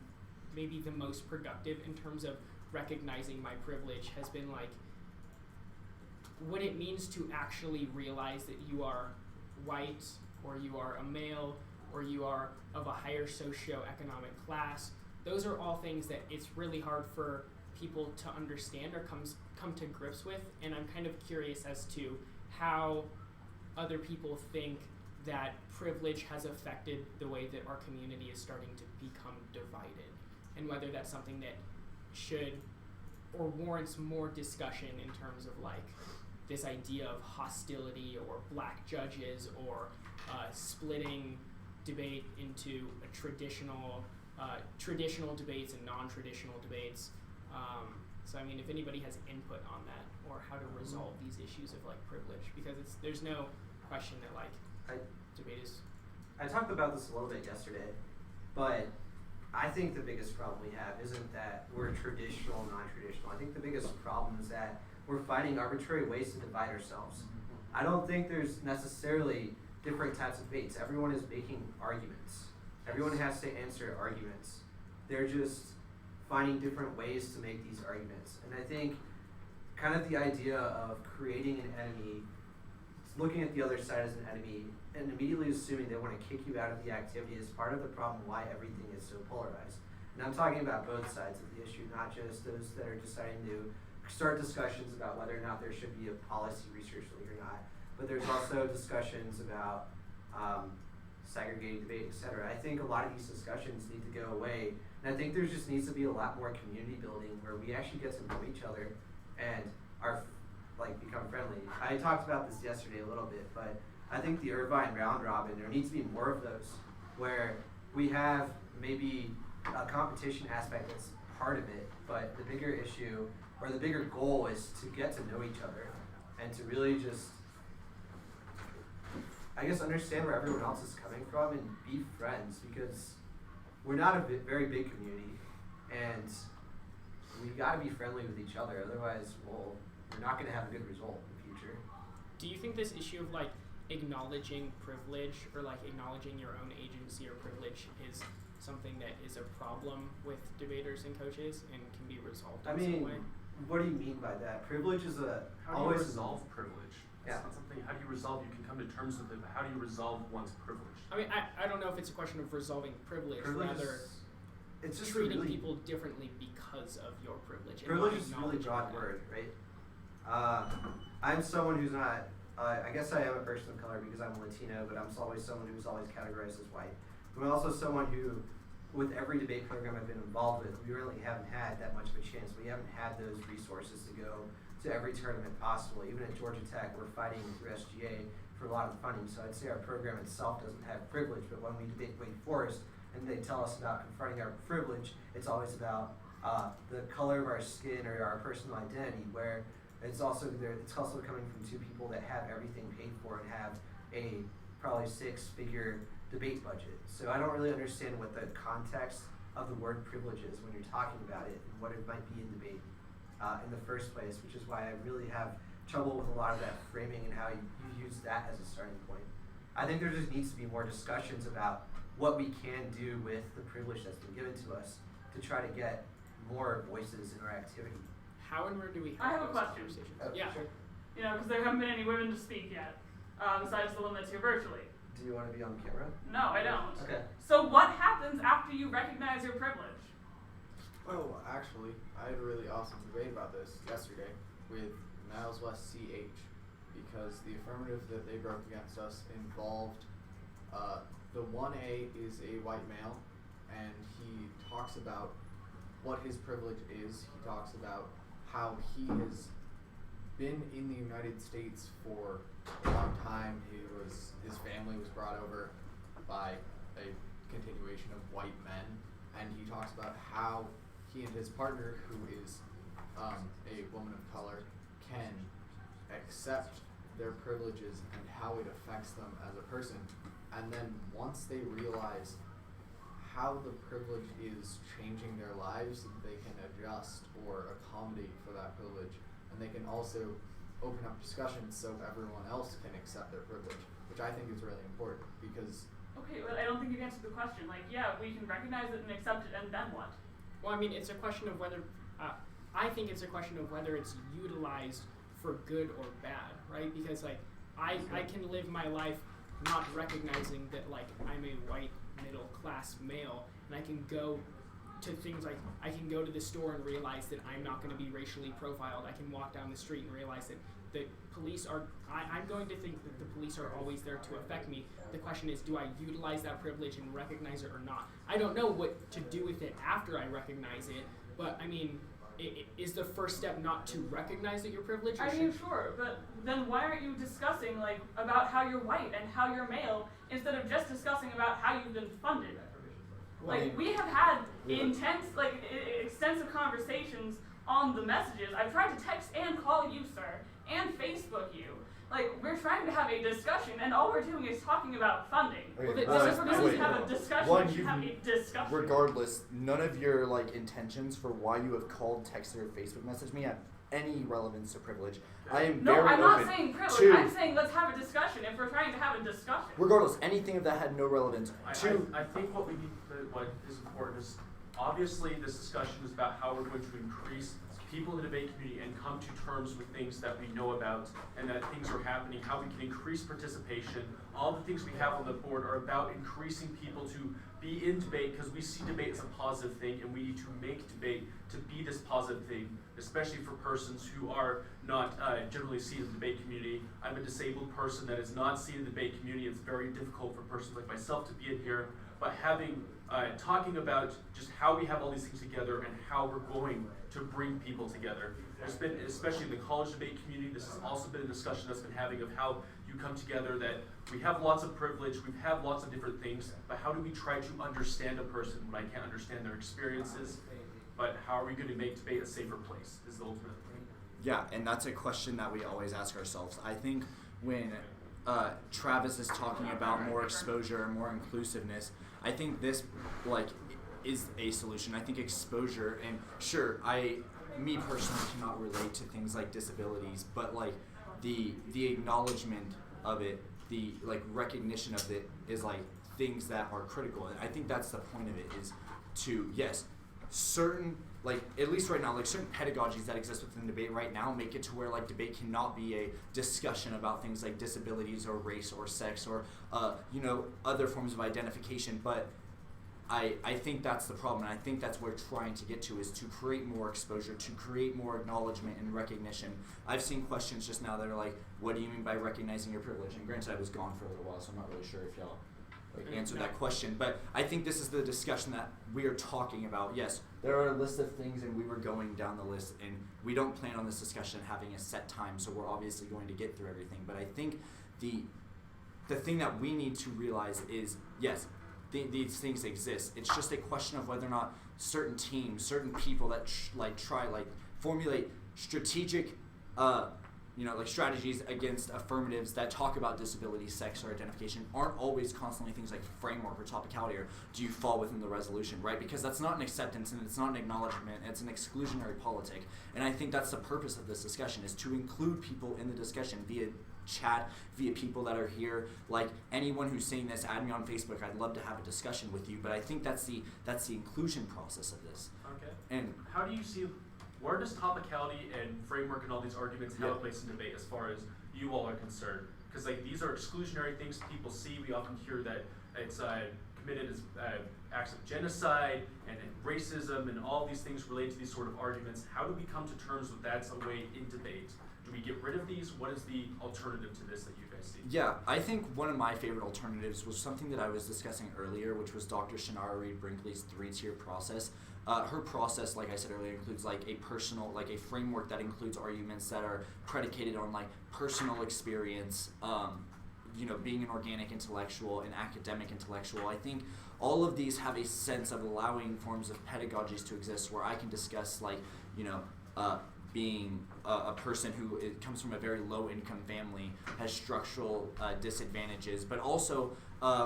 maybe the most productive in terms of recognizing my privilege, has been like what it means to actually realize that you are white, or you are a male, or you are of a higher socioeconomic class. Those are all things that it's really hard for people to understand or come to grips with, and I'm kind of curious as to how other people think that privilege has affected the way that our community is starting to become divided, and whether that's something that should or warrants more discussion in terms of like this idea of hostility or black judges, or splitting debate into a traditional debates and non-traditional debates. So I mean, if anybody has input on that, or how to resolve these issues of like privilege, because there's no question that like debate is. I talked about this a little bit yesterday, but I think the biggest problem we have isn't that we're traditional, non-traditional. I think the biggest problem is that we're finding arbitrary ways to divide ourselves. I don't think there's necessarily different types of debates. Everyone is making arguments. Everyone has to answer arguments. They're just finding different ways to make these arguments. And I think kind of the idea of creating an enemy, looking at the other side as an enemy, and immediately assuming they want to kick you out of the activity is part of the problem why everything is so polarized. And I'm talking about both sides of the issue, not just those that are deciding to start discussions about whether or not there should be a policy research league or not. But there's also discussions about segregated debate, et cetera. I think a lot of these discussions need to go away. And I think there just needs to be a lot more community building where we actually get to know each other and become friendly. I talked about this yesterday a little bit, but I think the Irvine round robin, there needs to be more of those where we have maybe a competition aspect that's part of it, but the bigger issue or the bigger goal is to get to know each other and to really just, I guess, understand where everyone else is coming from and be friends, because we're not a very big community and we got to be friendly with each other, otherwise we're not going to have a good result in the future. Do you think this issue of like acknowledging privilege or like acknowledging your own agency or privilege is something that is a problem with debaters and coaches and can be resolved in some way. What do you mean by that? Privilege is How do you resolve privilege? It's not something. How do you resolve? You can come to terms with it, but how do you resolve one's privilege? I mean, I don't know if it's a question of resolving privilege rather it's just treating really, people differently because of your privilege. Privilege is a really broad word, right? I'm someone who's not, I guess I am a person of color because I'm Latino, but I'm always someone who's always categorized as white. But I'm also someone who, with every debate program I've been involved with, we really haven't had that much of a chance. We haven't had those resources to go to every tournament possible. Even at Georgia Tech, we're fighting through SGA for a lot of the funding. So I'd say our program itself doesn't have privilege, but when we debate Wake Forest and they tell us about confronting our privilege, it's always about the color of our skin or our personal identity, where it's also coming from two people that have everything paid for and have a probably 6-figure debate budget. So I don't really understand what the context of the word privilege is when you're talking about it and what it might be in debate in the first place, which is why I really have trouble with a lot of that framing and how you use that as a starting point. I think there just needs to be more discussions about what we can do with the privilege that's been given to us to try to get more voices in our activity. How and where do we I have have a those question. conversations? Yeah. Sure. You know, because there haven't been any women to speak yet, besides the one that's here virtually. Do you want to be on camera? No, I don't. Okay. So what happens after you recognize your privilege? Oh, actually, I had a really awesome debate about this yesterday with Niles West CH, because the affirmative that they broke against us involved the 1A is a white male, and he talks about what his privilege is. He talks about how he has been in the United States for a long time. His family was brought over by a continuation of white men, and he talks about how he and his partner, who is a woman of color, can accept their privileges and how it affects them as a person. And then once they realize how the privilege is changing their lives, they can adjust or accommodate for that privilege. And they can also open up discussions so everyone else can accept their privilege, which I think is really important because... Okay, but I don't think you answered the question. Like, yeah, we can recognize it and accept it, and then what? Well, I mean, it's a question of whether, I think it's a question of whether it's utilized for good or bad, right? Because, like, I can live my life not recognizing that, like, I'm a white middle-class male, and I can go to things like, I can go to the store and realize that I'm not going to be racially profiled. I can walk down the street and realize that the police are, I'm going to think that the police are always there to affect me. The question is, do I utilize that privilege and recognize it or not? I don't know what to do with it after I recognize it, but I mean, is the first step not to recognize that you're privileged? I mean, sure, but then why aren't you discussing, like, about how you're white and how you're male instead of just discussing about how you've been funded? Like, we have had intense, like, extensive conversations on the messages. I've tried to text and call you, sir, and Facebook you. Like, we're trying to have a discussion, and all we're doing is talking about funding. Okay, Well, if we're going to have a discussion, we should have a discussion. Regardless, none of your intentions for why you have called, texted, or Facebook messaged me have any relevance to privilege. I am No, very I'm open not saying privilege. to, I'm saying let's have a discussion if we're trying to have a discussion. regardless, anything of that had no relevance I think what we need, what is important is, obviously this discussion is about how we're going to increase people in the debate community and come to terms with things that we know about and that things are happening, how we can increase participation. All the things we have on the board are about increasing people to be in debate, because we see debate as a positive thing, and we need to make debate to be this positive thing, especially for persons who are not generally seen in the debate community. I'm a disabled person that is not seen in the debate community. It's very difficult for persons like myself to be in here, but having talking about just how we have all these things together and how we're going to bring people together. There's been, especially in the college debate community, this has also been a discussion that's been having of how you come together, that we have lots of privilege, we have lots of different things, but how do we try to understand a person when I can't understand their experiences? But how are we going to make debate a safer place is the ultimate thing. Yeah, and that's a question that we always ask ourselves. I think when Travis is talking about more exposure and more inclusiveness, I think this is a solution. I think exposure, and sure, me personally cannot relate to things like disabilities, but the acknowledgement of it, the like recognition of it is like things that are critical. And I think that's the point of it, is to, yes, certain, like at least right now, like certain pedagogies that exist within debate right now make it to where like debate cannot be a discussion about things like disabilities or race or sex or other forms of identification. But I think that's the problem, and I think that's what we're trying to get to, is to create more exposure, to create more acknowledgement and recognition. I've seen questions just now that are like, what do you mean by recognizing your privilege? And granted, I was gone for a little while, so I'm not really sure if y'all answered that question. But I think this is the discussion that we are talking about. Yes, there are a list of things, and we were going down the list, and we don't plan on this discussion having a set time, so we're obviously going to get through everything. But I think the thing that we need to realize is, yes, these things exist. It's just a question of whether or not certain teams, certain people that formulate strategic, strategies against affirmatives that talk about disability, sex, or identification aren't always constantly things like framework or topicality, or do you fall within the resolution, right? Because that's not an acceptance, and it's not an acknowledgement, it's an exclusionary politic. And I think that's the purpose of this discussion, is to include people in the discussion via chat, via people that are here. Like anyone who's saying this, add me on Facebook. I'd love to have a discussion with you. But I think that's the inclusion process of this. Okay. And how do you see, where does topicality and framework and all these arguments have a place in debate as far as you all are concerned? Because like these are exclusionary things people see. We often hear that it's committed as acts of genocide and racism and all these things related to these sort of arguments. How do we come to terms with that's a way in debate? Do we get rid of these? What is the alternative to this that you guys see? Yeah, I think one of my favorite alternatives was something that I was discussing earlier, which was Dr. Shannara Reed Brinkley's 3-tier process. Her process, like I said earlier, includes like a framework that includes arguments that are predicated on like personal experience, being an organic intellectual, an academic intellectual. I think all of these have a sense of allowing forms of pedagogies to exist where I can discuss being a person who comes from a very low-income family, has structural disadvantages, but also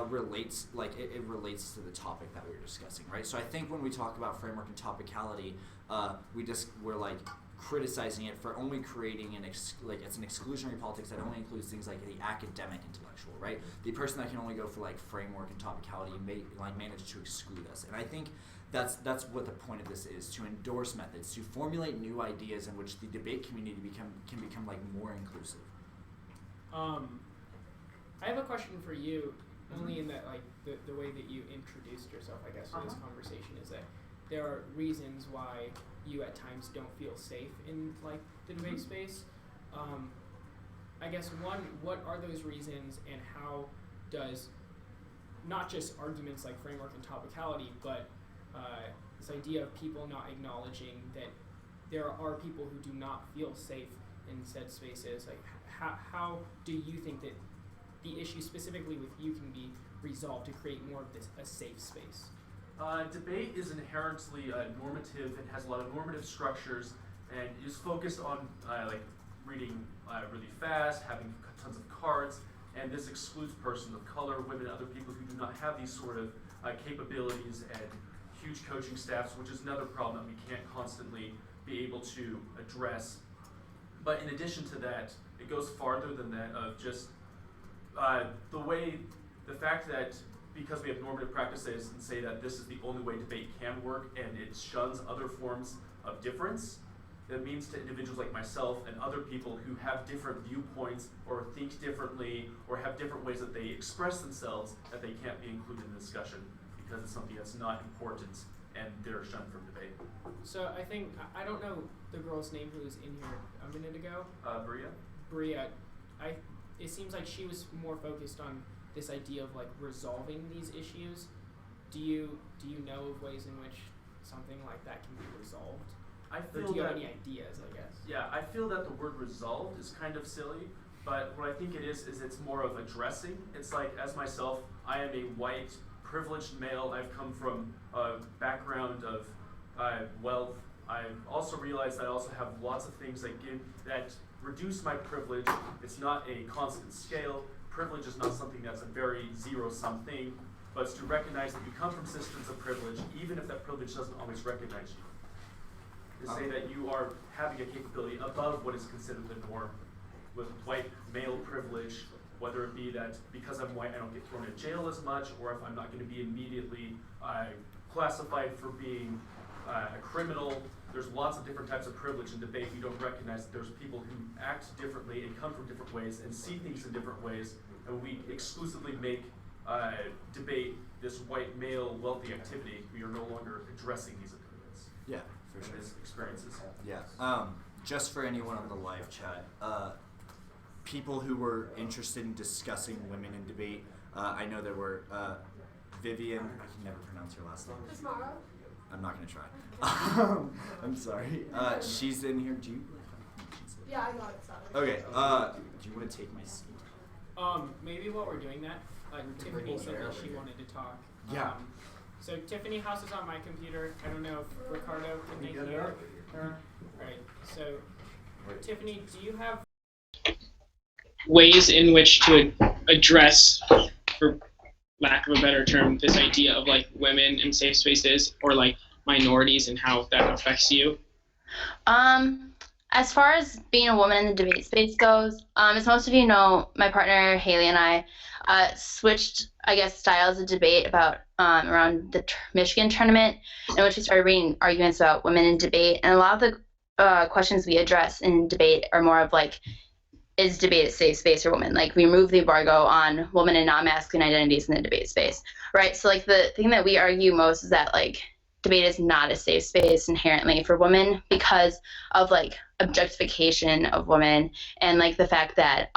relates to the topic that we were discussing, right? So I think when we talk about framework and topicality, we're like criticizing it for only creating it's an exclusionary politics that only includes things like the academic intellectual, right? The person that can only go for like framework and topicality may like manage to exclude us, and I think that's what the point of this is, to endorse methods, to formulate new ideas in which the debate community can become like more inclusive. I have a question for you, only in that like the way that you introduced yourself, I guess, for this conversation, is that there are reasons why you at times don't feel safe in like the debate space. I guess one, what are those reasons, and how does not just arguments like framework and topicality, but this idea of people not acknowledging that there are people who do not feel safe in said spaces, like how do you think that the issue specifically with you can be resolved to create more of this a safe space? Debate is inherently normative. It has a lot of normative structures and is focused on reading really fast, having tons of cards, and this excludes persons of color, women, other people who do not have these sort of capabilities and huge coaching staffs, which is another problem that we can't constantly be able to address. But in addition to that, it goes farther than that of just the fact that because we have normative practices and say that this is the only way debate can work and it shuns other forms of difference, that means to individuals like myself and other people who have different viewpoints or think differently or have different ways that they express themselves, that they can't be included in the discussion because it's something that's not important and they're shunned from debate. So I think, I don't know the girl's name who was in here a minute ago. Bria. It seems like she was more focused on this idea of like resolving these issues. Do you know of ways in which something like that can be resolved? Or do you have any ideas, I guess? Yeah, I feel that the word resolved is kind of silly, but what I think it is it's more of addressing. It's like, as myself, I am a white, privileged male. I've come from a background of wealth. I've also realized that I also have lots of things that reduce my privilege. It's not a constant scale. Privilege is not something that's a very zero-sum thing, but it's to recognize that you come from systems of privilege, even if that privilege doesn't always recognize you. To say that you are having a capability above what is considered the norm, with white male privilege whether it be that because I'm white I don't get thrown in jail as much, or if I'm not going to be immediately classified for being a criminal. There's lots of different types of privilege in debate. We don't recognize that there's people who act differently and come from different ways and see things in different ways, and we exclusively make debate this white male wealthy activity. We are no longer addressing these opinions. Yeah, for sure. These experiences. Yeah. Just for anyone on the live chat, people who were interested in discussing women in debate, I know there were Vivian. I can never pronounce your last name. I'm not gonna try. I'm sorry. She's in here. Do you? Yeah, I got it. Sorry. Okay. Do you want to take my seat? Maybe while we're doing that, Tiffany said that she wanted to talk. Yeah. So Tiffany House is on my computer. I don't know if Ricardo can they hear her. Right. So Tiffany, do you have ways in which to address, for lack of a better term, this idea of like women in safe spaces or like minorities and how that affects you? As far as being a woman in the debate space goes, as most of you know, my partner Haley and I switched, I guess, styles of debate about around the Michigan tournament, in which we started reading arguments about women in debate, and a lot of the questions we address in debate are more of like, is debate a safe space for women? Like, we remove the embargo on women and non-masculine identities in the debate space, right? So like the thing that we argue most is that like debate is not a safe space inherently for women because of like objectification of women and like the fact that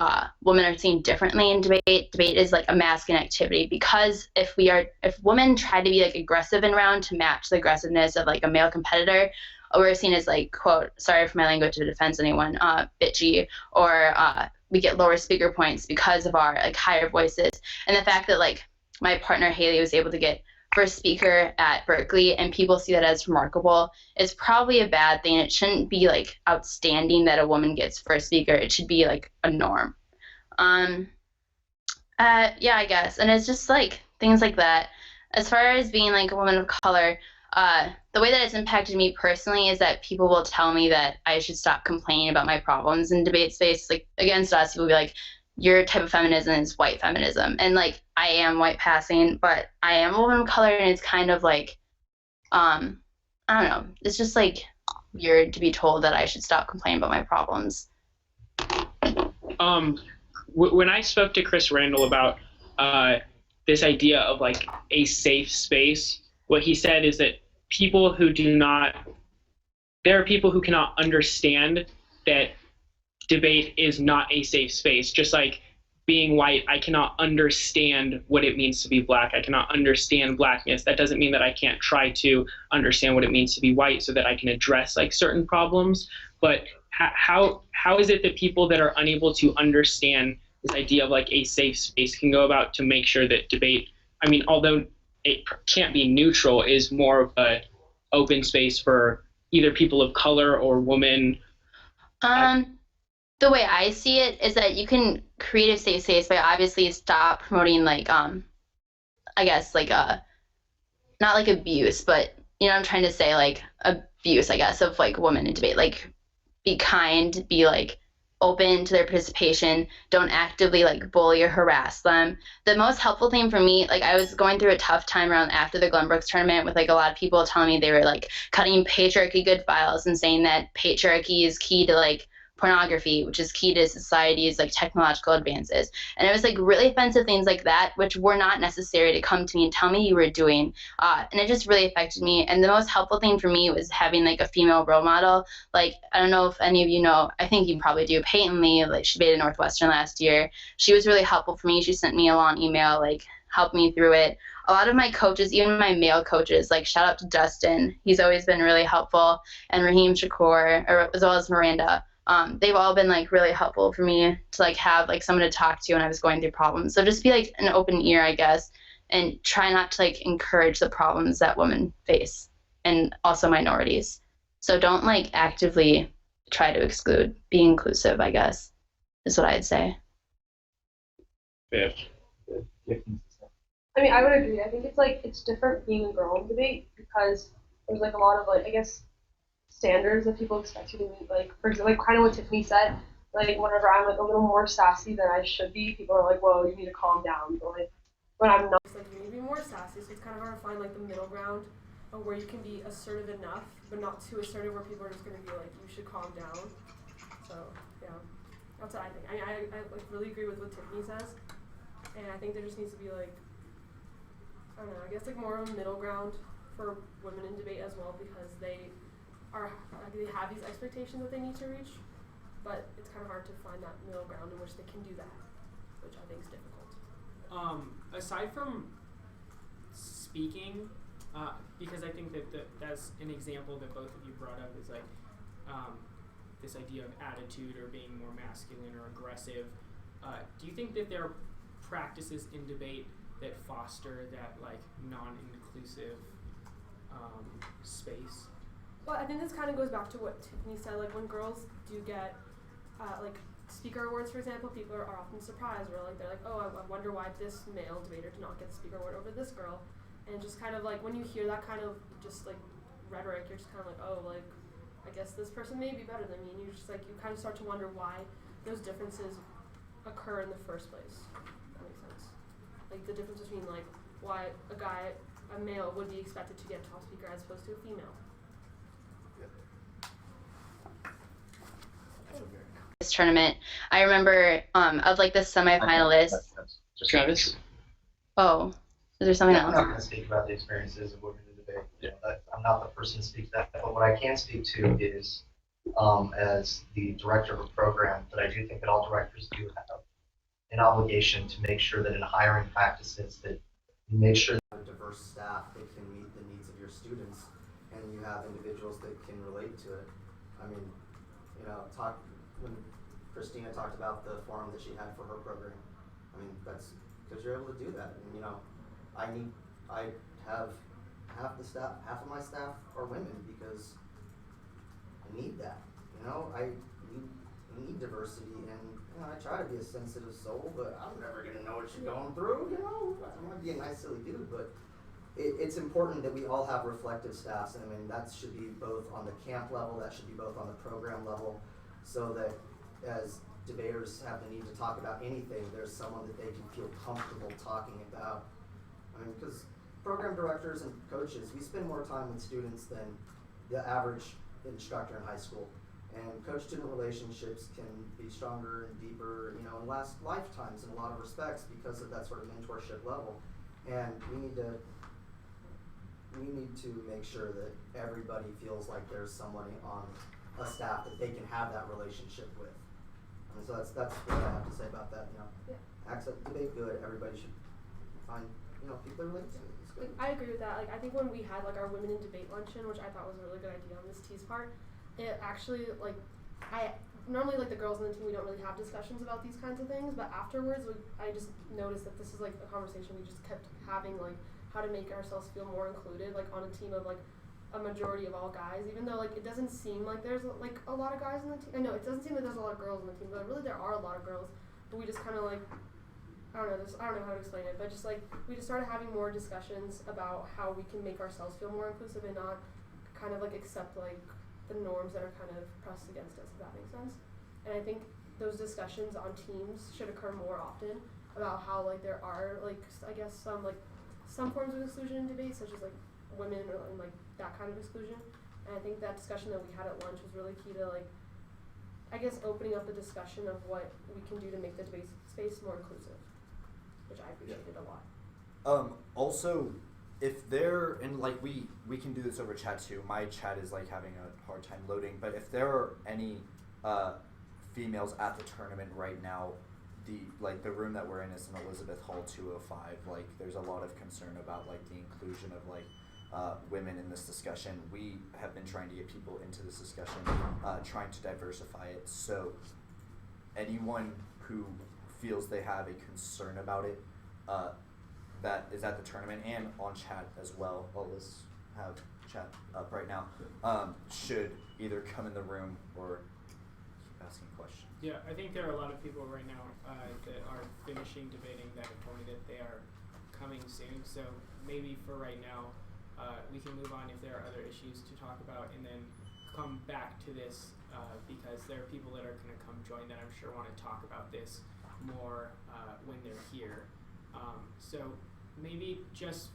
women are seen differently in debate. Debate is like a masculine activity because if women try to be like aggressive in round to match the aggressiveness of like a male competitor, we're seen as like, quote, sorry for my language to offend anyone, bitchy, or we get lower speaker points because of our like higher voices. And the fact that like my partner Haley was able to get first speaker at Berkeley and people see that as remarkable is probably a bad thing. It shouldn't be like outstanding that a woman gets first speaker. It should be like a norm. Yeah, I guess. And it's just like things like that. As far as being like a woman of color, the way that it's impacted me personally is that people will tell me that I should stop complaining about my problems in debate space. Like against us, people will be like, your type of feminism is white feminism. And like, I am white passing, but I am a woman of color, and it's kind of like, I don't know. It's just like weird to be told that I should stop complaining about my problems. When I spoke to Chris Randall about this idea of like a safe space, what he said is that there are people who cannot understand that debate is not a safe space. Just like being white, I cannot understand what it means to be black. I cannot understand blackness. That doesn't mean that I can't try to understand what it means to be white so that I can address like certain problems. But how is it that people that are unable to understand this idea of like a safe space can go about to make sure that debate, I mean, although it can't be neutral, is more of an open space for either people of color or women? The way I see it is that you can create a safe space by obviously stop promoting like I guess like not like abuse, but you know what I'm trying to say, like abuse, I guess, of like women in debate. Like, be kind, be like open to their participation, don't actively like bully or harass them. The most helpful thing for me, like I was going through a tough time around after the Glenbrooks tournament with like a lot of people telling me they were like cutting patriarchy good files and saying that patriarchy is key to like pornography, which is key to society's like technological advances. And it was like really offensive things like that, which were not necessary to come to me and tell me you were doing. And it just really affected me. And the most helpful thing for me was having like a female role model. Like, I don't know if any of you know, I think you probably do, Peyton Lee, like she debated Northwestern last year. She was really helpful for me. She sent me a long email, like helped me through it. A lot of my coaches, even my male coaches, like shout out to Dustin. He's always been really helpful. And Raheem Shakur, as well as Miranda. They've all been like really helpful for me to like have like someone to talk to when I was going through problems. So just be like an open ear, I guess, and try not to like encourage the problems that women face and also minorities. So don't like actively try to exclude. Be inclusive, I guess, is what I'd say. Yeah. I mean, I would agree. I think it's different being a girl in debate because there's like a lot of like, I guess, standards that people expect you to meet. Like, for example, like kind of what Tiffany said, like whenever I'm like a little more sassy than I should be, people are like, "Whoa, you need to calm down." But like when I'm not, It's like you need to be more sassy, so it's kind of hard to find like the middle ground of where you can be assertive enough, but not too assertive where people are just gonna be like, "You should calm down." So yeah, that's what I think. I like really agree with what Tiffany says, and I think there just needs to be like, I don't know, I guess like more of a middle ground for women in debate as well, because they have these expectations that they need to reach, but it's kind of hard to find that middle ground in which they can do that, which I think is difficult. Aside from speaking, because I think that that's an example that both of you brought up is like this idea of attitude or being more masculine or aggressive. Do you think that there are practices in debate that foster that like non-inclusive space? Well, I think this kind of goes back to what Tiffany said. Like when girls do get like speaker awards, for example, people are often surprised. Or like they're like, oh, I wonder why this male debater did not get the speaker award over this girl. And just kind of like when you hear that kind of just like rhetoric, you're just kind of like, oh, like I guess this person may be better than me. And you just like you kind of start to wonder why those differences occur in the first place. If that makes sense. Like the difference between like why a male would be expected to get top speaker as opposed to a female. This tournament, I remember of like the semifinalists. Travis? Oh, is there something I'm else? not going to speak about the experiences of women in debate. You know, I'm not the person to speak to that. But what I can speak to is, as the director of a program, that I do think that all directors do have an obligation to make sure that in hiring practices that you make sure a diverse staff that can meet the needs of your students, and you have individuals that can relate to it. I mean, you know, when Christina talked about the forum that she had for her program, I mean, that's because you're able to do that. And you know, I have half of my staff are women because I need that. You know, I need diversity, and you know, I try to be a sensitive soul, but I'm never gonna know what you're going through. You know, I want to be a nice silly dude, but it's important that we all have reflective staffs, and I mean that should be both on the camp level, that should be both on the program level, so that as debaters have the need to talk about anything, there's someone that they can feel comfortable talking about. I mean, because program directors and coaches, we spend more time with students than the average instructor in high school. And coach-student relationships can be stronger and deeper, you know, and last lifetimes in a lot of respects because of that sort of mentorship level. And we need to make sure that everybody feels like there's somebody on a staff that they can have that relationship with. And so that's what I have to say about that. You know, access debate good. Everybody should find people to relate to. It's good. I agree with that. Like I think when we had like our women in debate luncheon, which I thought was a really good idea on Miss T's part, it actually like I normally like the girls on the team we don't really have discussions about these kinds of things, but afterwards I just noticed that this is like a conversation we just kept having, like how to make ourselves feel more included, like on a team of like a majority of all guys, even though like it doesn't seem like there's like a lot of guys on the team. I know it doesn't seem like there's a lot of girls on the team, but really there are a lot of girls. But we just kind of like I don't know how to explain it, but just like we just started having more discussions about how we can make ourselves feel more inclusive and not kind of like accept like the norms that are kind of pressed against us, if that makes sense. And I think those discussions on teams should occur more often about how like there are like I guess some forms of exclusion in debate, such as like women and like that kind of exclusion. And I think that discussion that we had at lunch was really key to like I guess opening up the discussion of what we can do to make the debate space more inclusive, which I appreciated a lot. Also, if they're, and like we can do this over chat too. My chat is like having a hard time loading, but if there are any females at the tournament right now, the room that we're in is in Elizabeth Hall 205. Like there's a lot of concern about like the inclusion of like women in this discussion. We have been trying to get people into this discussion, trying to diversify it. So anyone who feels they have a concern about it, that is at the tournament and on chat as well. Let's have chat up right now. Should either come in the room or keep asking questions. Yeah, I think there are a lot of people right now that are finishing debating that have told me that they are coming soon. So maybe for right now, we can move on if there are other issues to talk about, and then come back to this because there are people that are going to come join that I'm sure want to talk about this more when they're here. So maybe just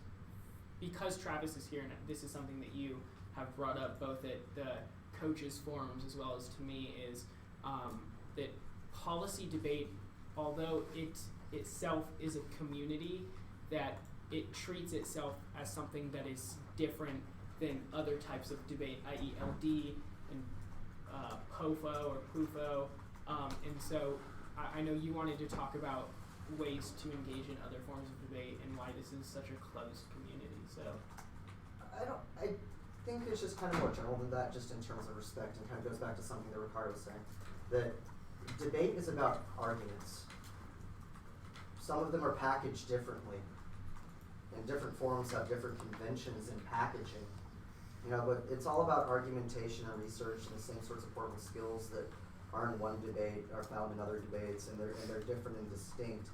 because Travis is here, and this is something that you have brought up both at the coaches forums as well as to me, is that policy debate, although it itself is a community, that it treats itself as something that is different than other types of debate, i.e. LD and POFO or PUFO. And so I know you wanted to talk about ways to engage in other forms of debate and why this is such a closed community. So I think it's just kind of more general than that, just in terms of respect, and kind of goes back to something that Ricardo was saying, that debate is about arguments. Some of them are packaged differently, and different forums have different conventions in packaging. But it's all about argumentation and research, and the same sorts of formal skills that are in one debate are found in other debates, and they're different and distinct.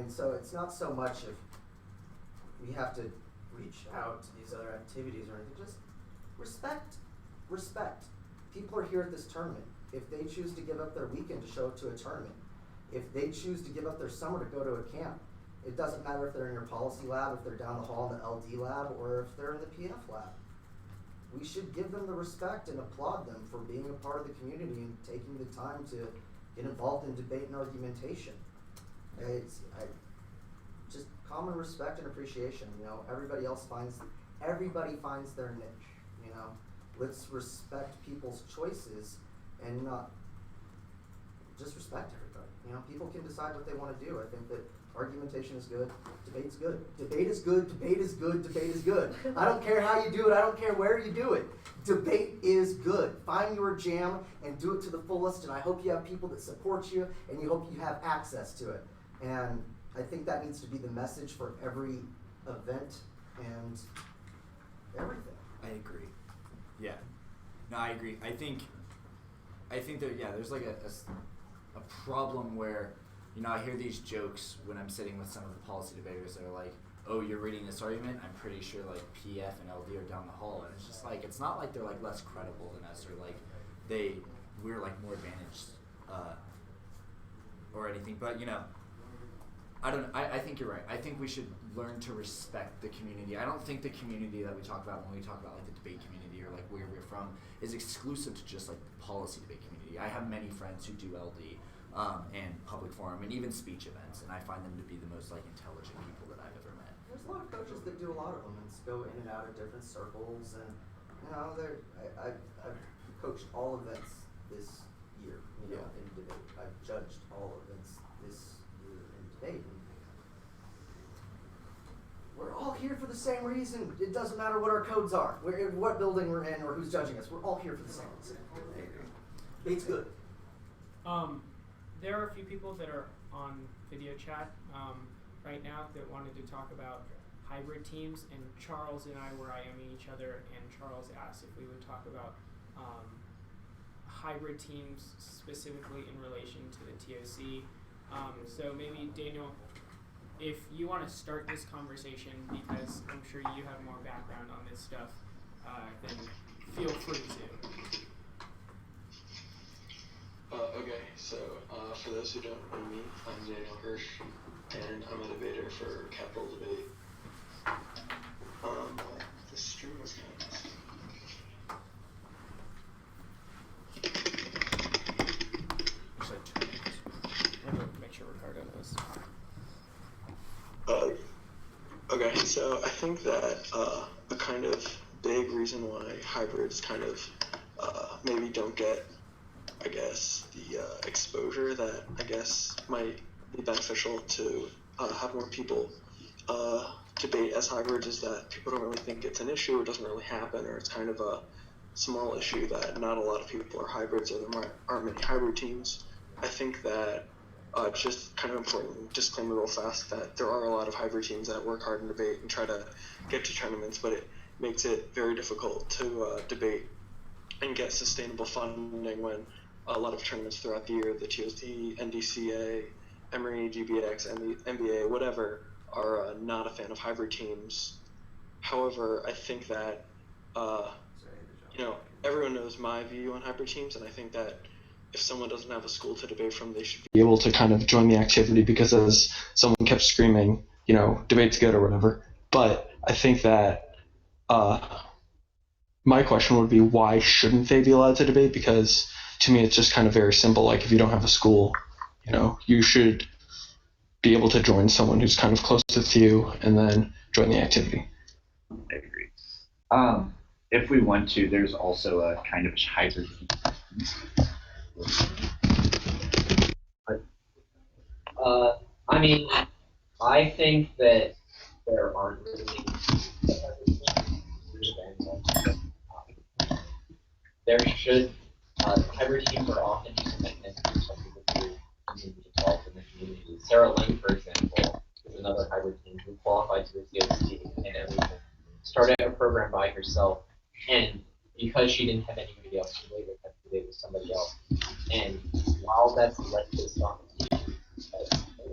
So it's not so much if we have to reach out to these other activities or anything, just respect. People are here at this tournament. If they choose to give up their weekend to show up to a tournament, if they choose to give up their summer to go to a camp, it doesn't matter if they're in your policy lab, if they're down the hall in the LD lab, or if they're in the PF lab. We should give them the respect and applaud them for being a part of the community and taking the time to get involved in debate and argumentation. Just common respect and appreciation. Everybody finds their niche. Let's respect people's choices and not just respect everybody. People can decide what they want to do. I think that argumentation is good. Debate's good. Debate is good. Debate is good. Debate is good. I don't care how you do it. I don't care where you do it. Debate is good. Find your jam and do it to the fullest. And I hope you have people that support you, and you hope you have access to it. And I think that needs to be the message for every event and everything. I agree. Yeah. No, I agree. I think that, there's like a problem where, I hear these jokes when I'm sitting with some of the policy debaters that are like, oh, you're reading this argument? I'm pretty sure like PF and LD are down the hall. And it's just like, it's not like they're like less credible than us, or like we're like more advantaged or anything. But I think you're right. I think we should learn to respect the community. I don't think the community that we talk about when we talk about like the debate community or like where we're from is exclusive to just like the policy debate community. I have many friends who do LD and public forum and even speech events, and I find them to be the most like intelligent people that I've ever met. There's a lot of coaches that do a lot of them and go in and out of different circles, and I've coached all events this year, in debate. I've judged all events this year in debate. And we're all here for the same reason. It doesn't matter what our codes are, what building we're in, or who's judging us. We're all here for the same reason. Debate's good. There are a few people that are on video chat right now that wanted to talk about hybrid teams, and Charles and I were IMing each other, and Charles asked if we would talk about hybrid teams specifically in relation to the TOC. So maybe Daniel, if you want to start this conversation, because I'm sure you have more background on this stuff, then feel free to. Okay, so for those who don't know me, I'm Daniel Hirsch, and I'm a debater for Capital Debate. The stream was kind of messy. Make sure Ricardo knows. Okay, so I think that a kind of big reason why hybrids kind of maybe don't get, I guess, the exposure that I guess might be beneficial to have more people debate as hybrids is that people don't really think it's an issue, it doesn't really happen, or it's kind of a small issue that not a lot of people are hybrids, or there aren't many hybrid teams. I think that just kind of important disclaimer real fast that there are a lot of hybrid teams that work hard in debate and try to get to tournaments, but it makes it very difficult to debate and get sustainable funding when a lot of tournaments throughout the year, the TOC, NDCA, Emory, GBX, and the NBA, whatever, are not a fan of hybrid teams. However, I think that, everyone knows my view on hybrid teams, and I think that if someone doesn't have a school to debate from, they should be able to kind of join the activity, because as someone kept screaming, you know, debate's good or whatever. But I think that my question would be, why shouldn't they be allowed to debate? Because to me, it's just kind of very simple. Like, if you don't have a school, you know, you should be able to join someone who's kind of close with you and then join the activity. I agree. If we want to, there's also a kind of hybrid. I mean, I think that there aren't really there should hybrid teams are often used as mechanisms for people to continue to talk in the community. Sarah Lynn, for example, is another hybrid team who qualified to the TOC and everything. Started a program by herself, and because she didn't have anybody else to debate with, had to debate with somebody else. And while that's led to some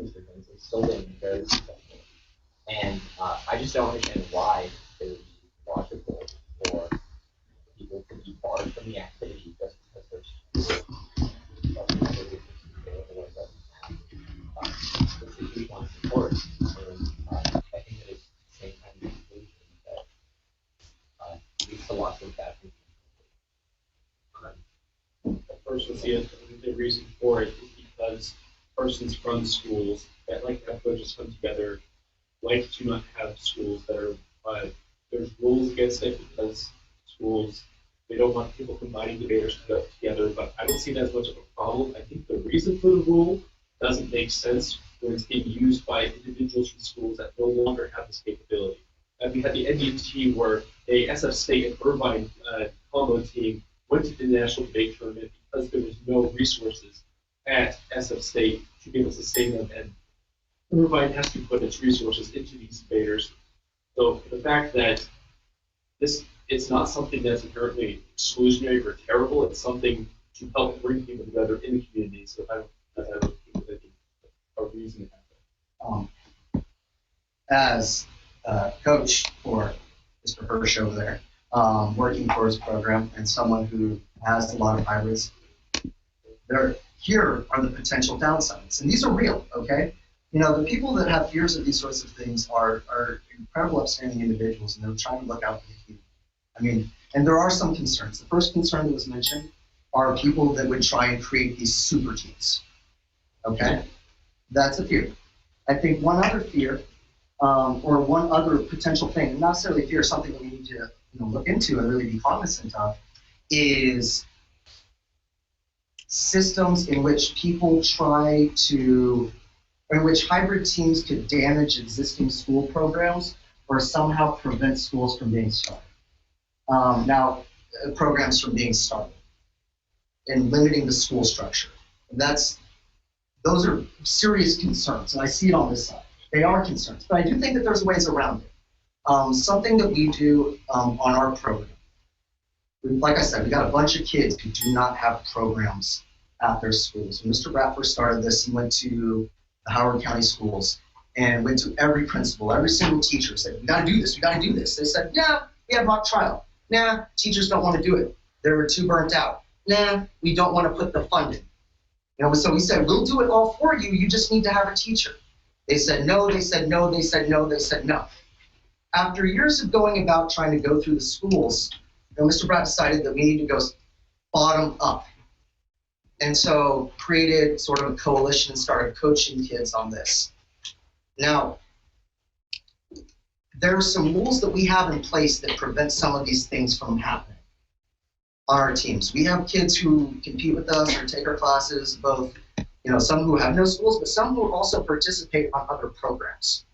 it's still been very successful. And I just don't understand why it would be logical for people to be barred from the activity just because there's institutional support. And I think that it's the same kind of conclusion that leads to lots of bad things. Personally, the reason for it is because persons from schools that like to have coaches come together like to not have schools that are, there's rules against it because schools, they don't want people combining debaters together, but I don't see that as much of a problem. I think the reason for the rule doesn't make sense when it's being used by individuals from schools that no longer have this capability. We had the NDCA where a SF State and Irvine combo team went to the national debate tournament because there was no resources at SF State to be able to sustain them, and Irvine has to put its resources into these debaters. So the fact that it's not something that's inherently exclusionary or terrible, it's something to help bring people together in the community. So I don't think that a reason to have that. As coach for Mr. Hirsch over there, working for his program, and someone who has a lot of hybrids, here are the potential downsides, and these are real, okay? You know, the people that have fears of these sorts of things are incredible, upstanding individuals, and they're trying to look out for the community. I mean, and there are some concerns. The first concern that was mentioned are people that would try and create these super teams, okay? That's a fear. I think one other fear, or one other potential thing, and not necessarily fear, something that we need to look into and really be cognizant of, is systems in which people try to, or in which hybrid teams could damage existing school programs or somehow prevent schools from being started. Programs from being started and limiting the school structure. Those are serious concerns, and I see it on this side. They are concerns, but I do think that there's ways around it. Something that we do on our program, like I said, we got a bunch of kids who do not have programs at their schools. When Mr. Bradford started this, he went to the Howard County schools and went to every principal, every single teacher, said, we gotta do this, we gotta do this. They said, yeah, we have mock trial. Nah, teachers don't want to do it. They're too burnt out. Nah, we don't want to put the funding. So we said, we'll do it all for you, you just need to have a teacher. They said no, they said no, they said no, they said no. After years of going about trying to go through the schools, Mr. Bratt decided that we need to go bottom up. And so created sort of a coalition and started coaching kids on this. Now, there are some rules that we have in place that prevent some of these things from happening on our teams. We have kids who compete with us or take our classes, both, some who have no schools, but some who also participate on other programs.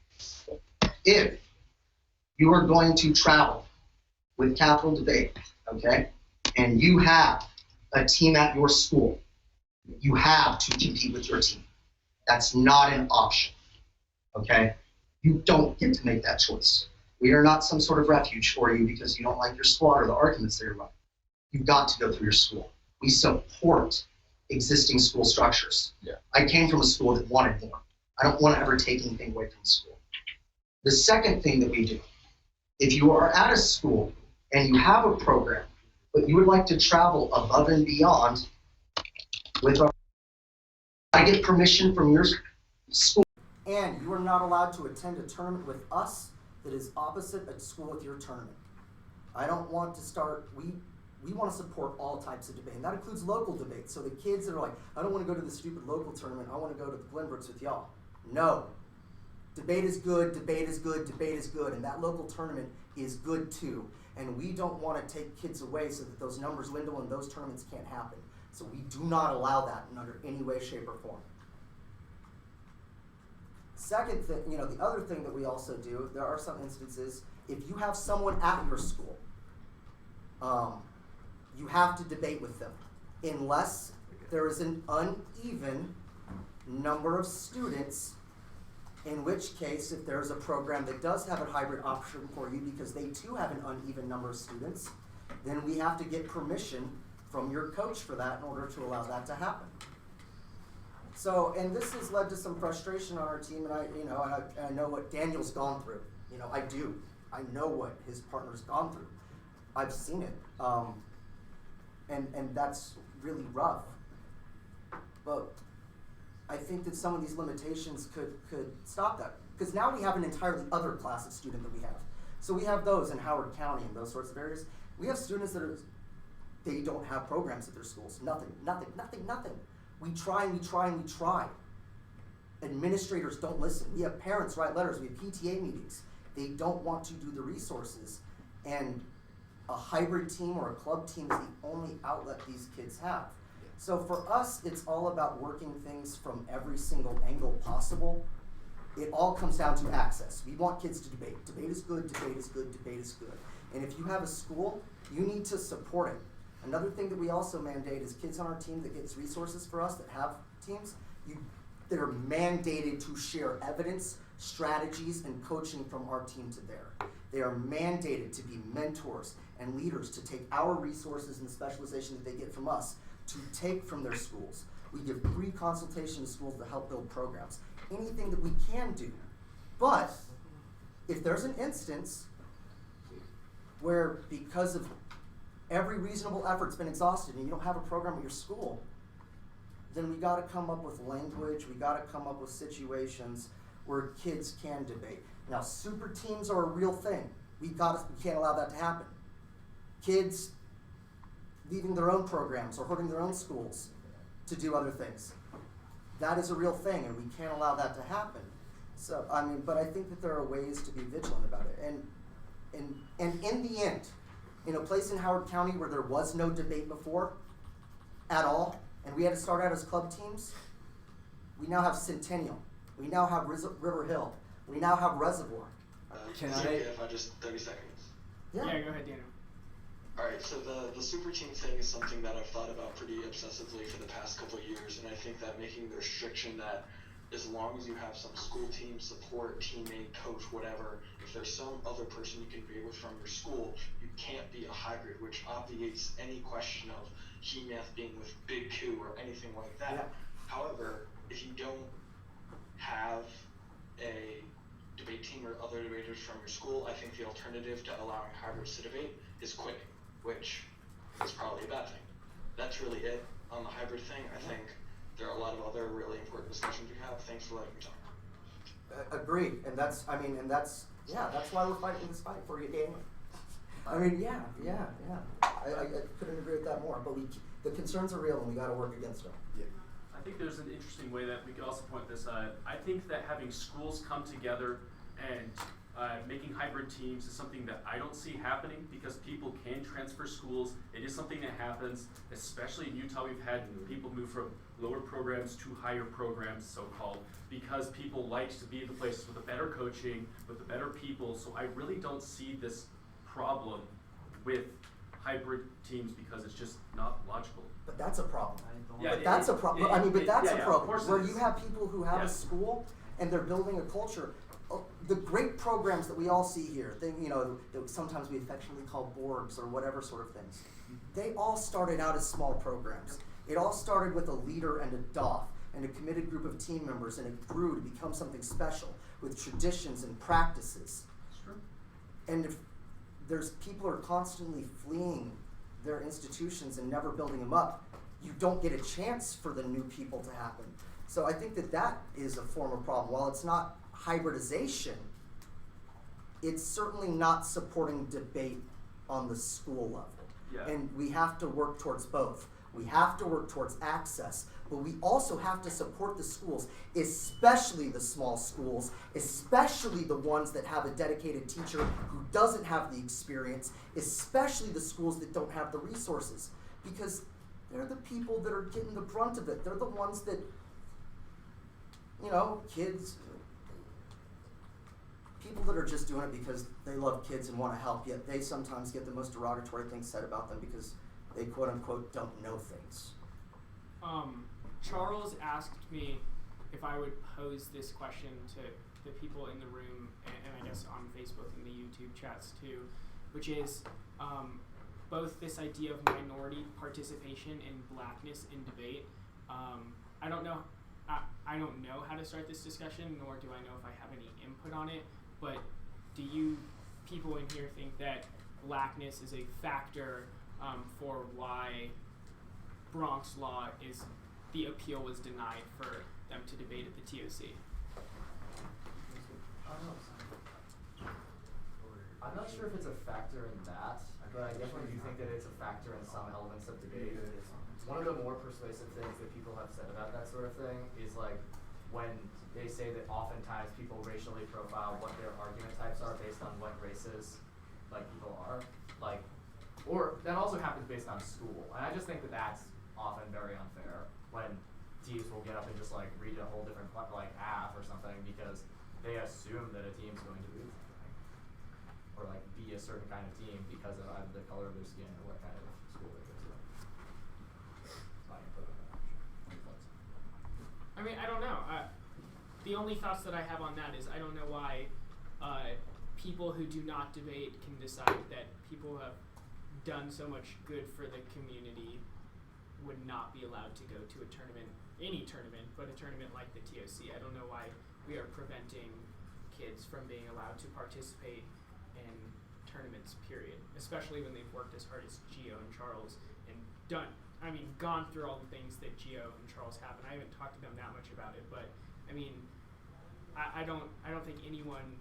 If you are going to travel with Capital Debate, okay, and you have a team at your school, you have to compete with your team. That's not an option, okay? You don't get to make that choice. We are not some sort of refuge for you because you don't like your squad or the arguments that you're running. You've got to go through your school. We support existing school structures. Yeah. I came from a school that wanted more. I don't want to ever take anything away from the school. The second thing that we do, if you are at a school and you have a program, but you would like to travel above and beyond with our, I get permission from your school. And you are not allowed to attend a tournament with us that is opposite a school with your tournament. I don't want to start, we want to support all types of debate, and that includes local debate. So the kids that are like, I don't want to go to the stupid local tournament, I want to go to the Glenbrooks with y'all. No. Debate is good, debate is good, debate is good, and that local tournament is good too. And we don't want to take kids away so that those numbers dwindle and those tournaments can't happen. So we do not allow that in under any way, shape, or form. Second thing, the other thing that we also do, there are some instances, if you have someone at your school, you have to debate with them, unless there is an uneven number of students, in which case, if there's a program that does have a hybrid option for you because they too have an uneven number of students, then we have to get permission from your coach for that in order to allow that to happen. So, and this has led to some frustration on our team, and I know what Daniel's gone through. I do. I know what his partner's gone through. I've seen it, and that's really rough. But I think that some of these limitations could stop that, because now we have an entirely other class of student that we have. So we have those in Howard County and those sorts of areas. We have students that they don't have programs at their schools. Nothing. We try and we try and we try. Administrators don't listen. We have parents write letters. We have PTA meetings. They don't want to do the resources. And a hybrid team or a club team is the only outlet these kids have. So for us, it's all about working things from every single angle possible. It all comes down to access. We want kids to debate. Debate is good, debate is good, debate is good. And if you have a school, you need to support it. Another thing that we also mandate is kids on our team that gets resources for us that have teams, that are mandated to share evidence, strategies, and coaching from our team to theirs. They are mandated to be mentors and leaders to take our resources and specialization that they get from us to take from their schools. We give free consultation to schools to help build programs. Anything that we can do. But if there's an instance where because of every reasonable effort's been exhausted and you don't have a program at your school, then we gotta come up with language, we gotta come up with situations where kids can debate. Now, super teams are a real thing. We can't allow that to happen. Kids leaving their own programs or hurting their own schools to do other things. That is a real thing, and we can't allow that to happen. So, but I think that there are ways to be vigilant about it. And in the end, in a place in Howard County where there was no debate before at all, and we had to start out as club teams, we now have Centennial. We now have River Hill. We now have Reservoir. If I just 30 seconds. Yeah, go ahead, Daniel. Alright, so the super team thing is something that I've thought about pretty obsessively for the past couple of years, and I think that making the restriction that as long as you have some school team support, teammate, coach, whatever, if there's some other person you can be with from your school, you can't be a hybrid, which obviates any question of he-math being with Big Q or anything like that. Yeah. However, if you don't have a debate team or other debaters from your school, I think the alternative to allowing hybrids to debate is quitting, which is probably a bad thing. That's really it on the hybrid thing. I think there are a lot of other really important discussions we have. Thanks for letting me talk. Agreed, and that's why we're fighting this fight for you, Daniel. I couldn't agree with that more, but the concerns are real and we gotta work against them. Yeah. I think there's an interesting way that we could also point this out. I think that having schools come together and making hybrid teams is something that I don't see happening because people can transfer schools. It is something that happens, especially in Utah. We've had people move from lower programs to higher programs, so-called, because people like to be in the places with the better coaching, with the better people. So I really don't see this problem with hybrid teams because it's just not logical. But that's a problem. Yeah, but that's a problem. But that's a problem where you is. have people who have a school and they're building a culture. The great programs that we all see here, that sometimes we affectionately call boards or whatever sort of things, they all started out as small programs. It all started with a leader and a DOF and a committed group of team members, and it grew to become something special with traditions and practices. That's true. And if there's people are constantly fleeing their institutions and never building them up, you don't get a chance for the new people to happen. So I think that is a form of problem. While it's not hybridization, it's certainly not supporting debate on the school level. Yeah. And we have to work towards both. We have to work towards access, but we also have to support the schools, especially the small schools, especially the ones that have a dedicated teacher who doesn't have the experience, especially the schools that don't have the resources, because they're the people that are getting the brunt of it. They're the ones that, kids, people that are just doing it because they love kids and want to help, yet they sometimes get the most derogatory things said about them because they quote unquote don't know things. Charles asked me if I would pose this question to the people in the room and I guess on Facebook and the YouTube chats too, which is both this idea of minority participation and blackness in debate. I don't know how to start this discussion, nor do I know if I have any input on it, but do you people in here think that blackness is a factor for why Bronx Law the appeal was denied for them to debate at the TOC? I'm not sure if it's a factor in that, but I definitely do think that it's a factor in some elements of debate. One of the more persuasive things that people have said about that sort of thing is like when they say that oftentimes people racially profile what their argument types are based on what races people are, or that also happens based on school. And I just think that that's often very unfair when teams will get up and just read a whole different half or something because they assume that a team's going to lose something or be a certain kind of team because of either the color of their skin or what kind of school they go to. I mean, I don't know. The only thoughts that I have on that is I don't know why people who do not debate can decide that people who have done so much good for the community would not be allowed to go to a tournament, any tournament, but a tournament like the TOC. I don't know why we are preventing kids from being allowed to participate in tournaments, period, especially when they've worked as hard as Gio and Charles and gone through all the things that Gio and Charles have, and I haven't talked to them that much about it, but I don't think anyone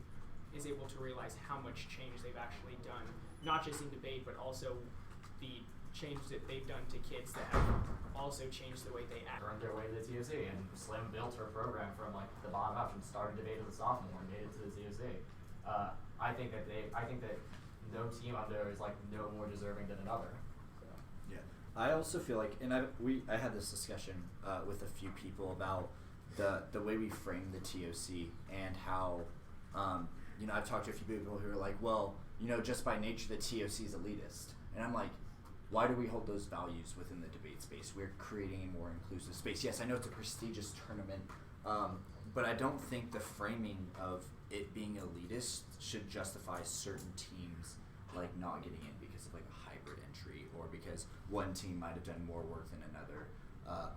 is able to realize how much change they've actually done, not just in debate, but also the change that they've done to kids that have also changed the way they act. Earned their way to the TOC, and Slim built her program from the bottom up and started debate as a sophomore and made it to the TOC. I think that no team on there is no more deserving than another. So. Yeah, I also feel and I had this discussion with a few people about the way we frame the TOC and how I've talked to a few people who are well, just by nature the TOC is elitist, and I'm why do we hold those values within the debate space? We're creating a more inclusive space. Yes, I know it's a prestigious tournament, but I don't think the framing of it being elitist should justify certain teams not getting in because of a hybrid entry or because one team might have done more work than another,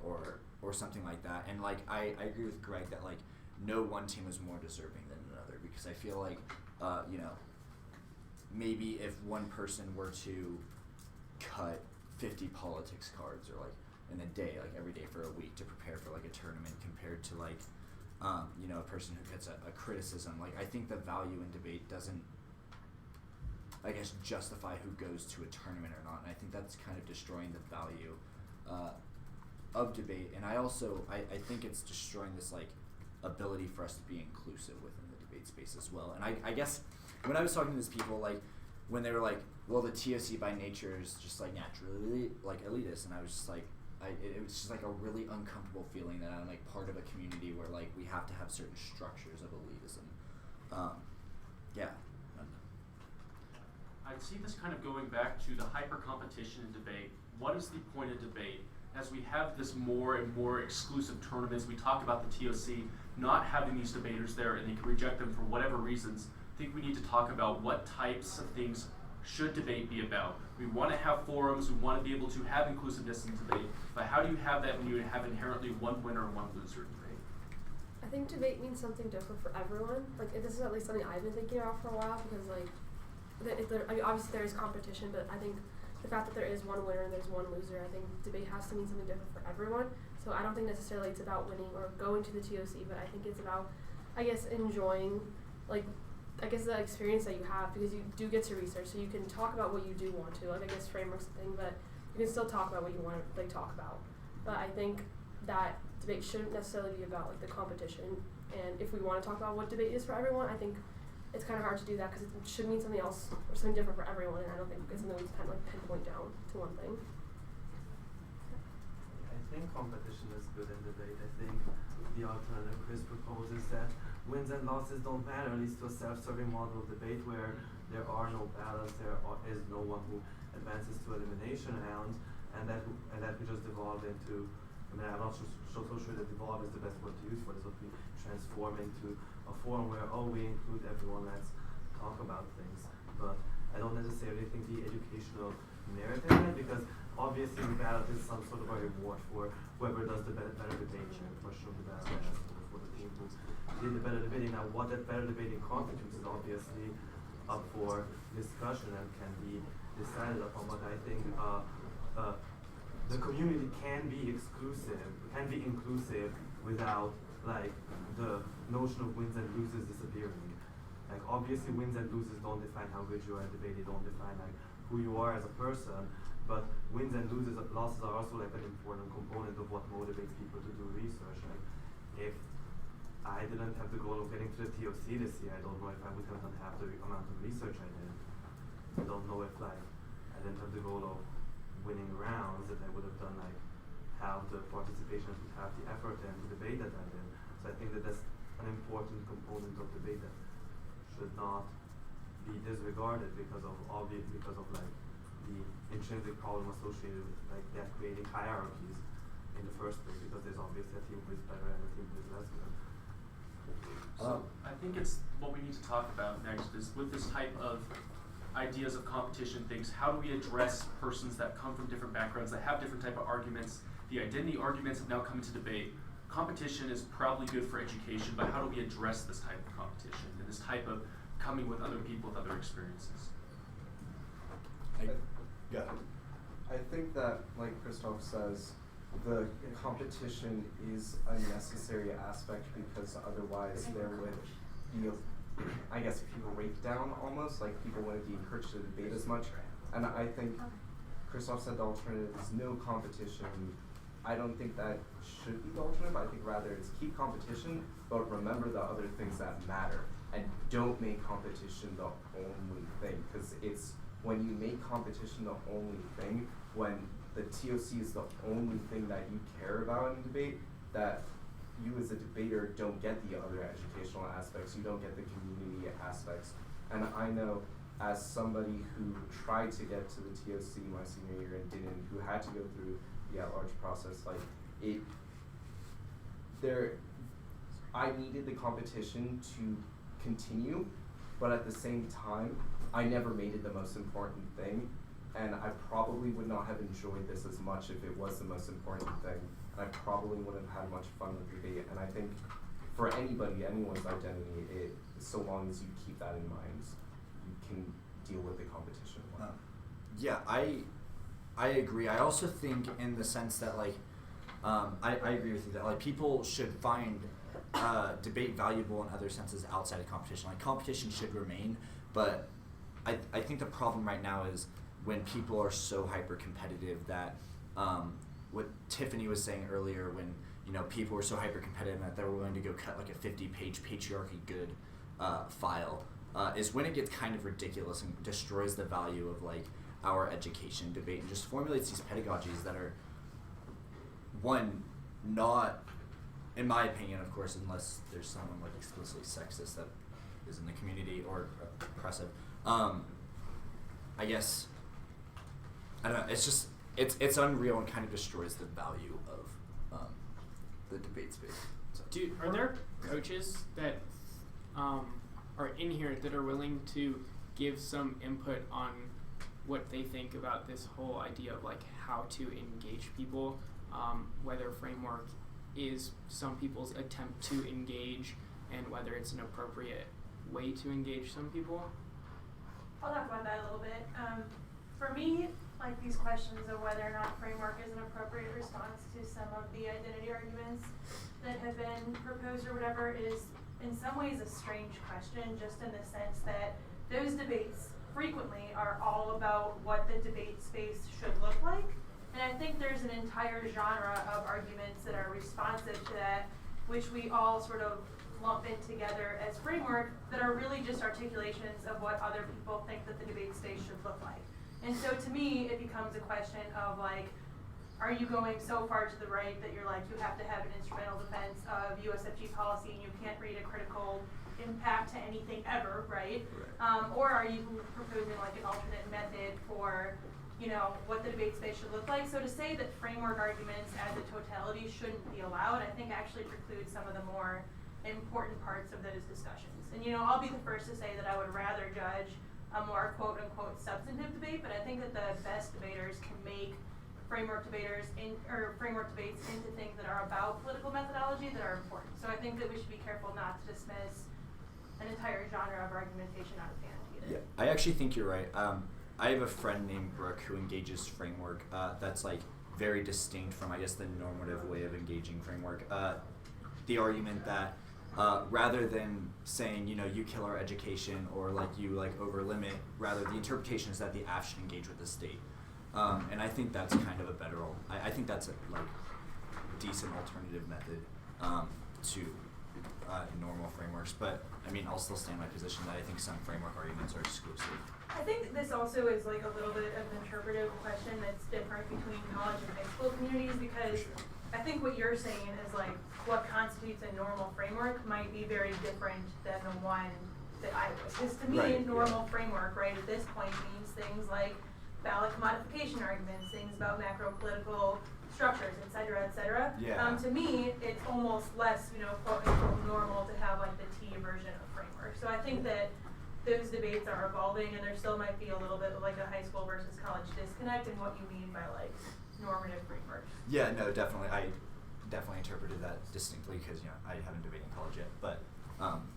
or something like that. And I agree with Greg that no one team is more deserving than another, because I feel maybe if one person were to cut 50 politics cards or in a day, every day for a week to prepare for a tournament compared to a person who gets a criticism, I think the value in debate doesn't, I guess, justify who goes to a tournament or not, and I think that's kind of destroying the value of debate. And I think it's destroying this ability for us to be inclusive within the debate space as well. And I guess when I was talking to these people, when they were well, the TOC by nature is just naturally elitist, and I was just it was just a really uncomfortable feeling that I'm part of a community where we have to have certain structures of elitism. Yeah. I see this kind of going back to the hyper competition in debate. What is the point of debate? As we have this more and more exclusive tournaments, we talk about the TOC not having these debaters there and they can reject them for whatever reasons. I think we need to talk about what types of things should debate be about. We want to have forums, we want to be able to have inclusiveness in debate, but how do you have that when you have inherently one winner and one loser in debate? I think debate means something different for everyone. This is at least something I've been thinking about for a while, because obviously there is competition, but I think the fact that there is one winner and there's one loser. I think debate has to mean something different for everyone. So I don't think necessarily it's about winning or going to the TOC, but I think it's about, I guess, enjoying, like, I guess the experience that you have, because you do get to research, so you can talk about what you do want to. Like, I guess framework's a thing, but you can still talk about what you want to, like, talk about. But I think that debate shouldn't necessarily be about, like, the competition. And if we want to talk about what debate is for everyone, I think it's kind of hard to do that because it should mean something else or something different for everyone, and I don't think it's something we can kind of, like, pinpoint down to one thing. I think competition is good in debate. I think the alternative Chris proposes that wins and losses don't matter, leads to a self-serving model of debate where there are no battles, is no one who advances to elimination rounds, and that we just devolve into, I mean, I'm not so sure that evolve is the best word to use for this, but we transform into a forum where, we include everyone, let's talk about things. But I don't necessarily think the educational merit in it, because obviously the ballot is some sort of a reward for whoever does the better debating, and for sure the ballot has for the team who did the better debating. Now, what that better debating constitutes is obviously up for discussion and can be decided upon, but I think the community can be inclusive without, like, the notion of wins and losers disappearing. Like, obviously wins and losers don't define how good you are at debating, don't define, like, who you are as a person, but wins and losses are also, like, an important component of what motivates people to do research. Like, if I didn't have the goal of getting to the TOC this year, I don't know if I would have done half the amount of research I did. I don't know if, like, I didn't have the goal of winning rounds, that I would have done, like, half the participation and half the effort and the debate that I did. So I think that that's an important component of debate that should not be disregarded because of like the intrinsic problem associated with, like, that creating hierarchies in the first place, because there's obviously a team who is better and a team who is less good. So I think it's what we need to talk about next is with this type of ideas of competition things, how do we address persons that come from different backgrounds, that have different type of arguments? The identity arguments have now come into debate. Competition is probably good for education, but how do we address this type of competition and this type of coming with other people with other experiences? I think that, like Christoph says, the competition is a necessary aspect, because otherwise there would be, I guess, people breakdown almost, like people wouldn't be encouraged to debate as much. And I think Christoph said the alternative is no competition. I don't think that should be the alternative. I think rather it's keep competition, but remember the other things that matter. And don't make competition the only thing, because it's when you make competition the only thing, when the TOC is the only thing that you care about in debate, that you as a debater don't get the other educational aspects, you don't get the community aspects. And I know, as somebody who tried to get to the TOC my senior year and didn't, who had to go through the at-large process, like, I needed the competition to continue, but at the same time, I never made it the most important thing, and I probably would not have enjoyed this as much if it was the most important thing, and I probably wouldn't have had much fun with debate. And I think for anybody, anyone's identity, so long as you keep that in mind, you can deal with the competition. Yeah, I agree. I also think in the sense that, like, I agree with you that, like, people should find debate valuable in other senses outside of competition. Like, competition should remain, but I think the problem right now is when people are so hyper competitive that what Tiffany was saying earlier, when, you know, people were so hyper competitive that they were willing to go cut like a 50-page patriarchy good file, is when it gets kind of ridiculous and destroys the value of, like, our education debate, and just formulates these pedagogies that are, one, not, in my opinion, of course, unless there's someone, like, explicitly sexist that is in the community or oppressive, I guess, I don't know, it's just, it's unreal and kind of destroys the value of the debate space. So. Are there coaches that are in here that are willing to give some input on what they think about this whole idea of, like, how to engage people, whether framework is some people's attempt to engage, and whether it's an appropriate way to engage some people? I'll talk about that a little bit. For me, like these questions of whether or not framework is an appropriate response to some of the identity arguments that have been proposed or whatever is in some ways a strange question, just in the sense that those debates frequently are all about what the debate space should look like. And I think there's an entire genre of arguments that are responsive to that, which we all sort of lump in together as framework, that are really just articulations of what other people think that the debate space should look like. And so to me, it becomes a question of like, are you going so far to the right that you're like, you have to have an instrumental defense of USFG policy and you can't read a critical impact to anything ever, right? Or are you proposing like an alternate method for, you know, what the debate space should look like? So to say that framework arguments as a totality shouldn't be allowed, I think actually precludes some of the more important parts of those discussions. And you know, I'll be the first to say that I would rather judge a more quote unquote substantive debate, but I think that the best debaters can make framework debates into things that are about political methodology that are important. So I think that we should be careful not to dismiss an entire genre of argumentation out of hand either. Yeah, I actually think you're right. I have a friend named Brooke who engages framework that's like very distinct from, I guess, the normative way of engaging framework. The argument that rather than saying, you know, you kill our education or like you like over limit, rather the interpretation is that the app should engage with the state. And I think that's kind of a better, I think that's a like decent alternative method to normal frameworks. But I mean, I'll still stand my position that I think some framework arguments are exclusive. I think this also is like a little bit of an interpretive question that's different between college and high school communities, because I think what you're saying is like what constitutes a normal framework might be very different than the one that I was. Because to me, normal framework, right, at this point means things like ballot commodification arguments, things about macro political structures, et cetera, et cetera. To me, it's almost less, you know, quote unquote normal to have like the T version of framework. So I think that those debates are evolving, and there still might be a little bit of like a high school versus college disconnect in what you mean by like normative frameworks. Yeah, no, definitely. I definitely interpreted that distinctly because, you know, I haven't debated in college yet, but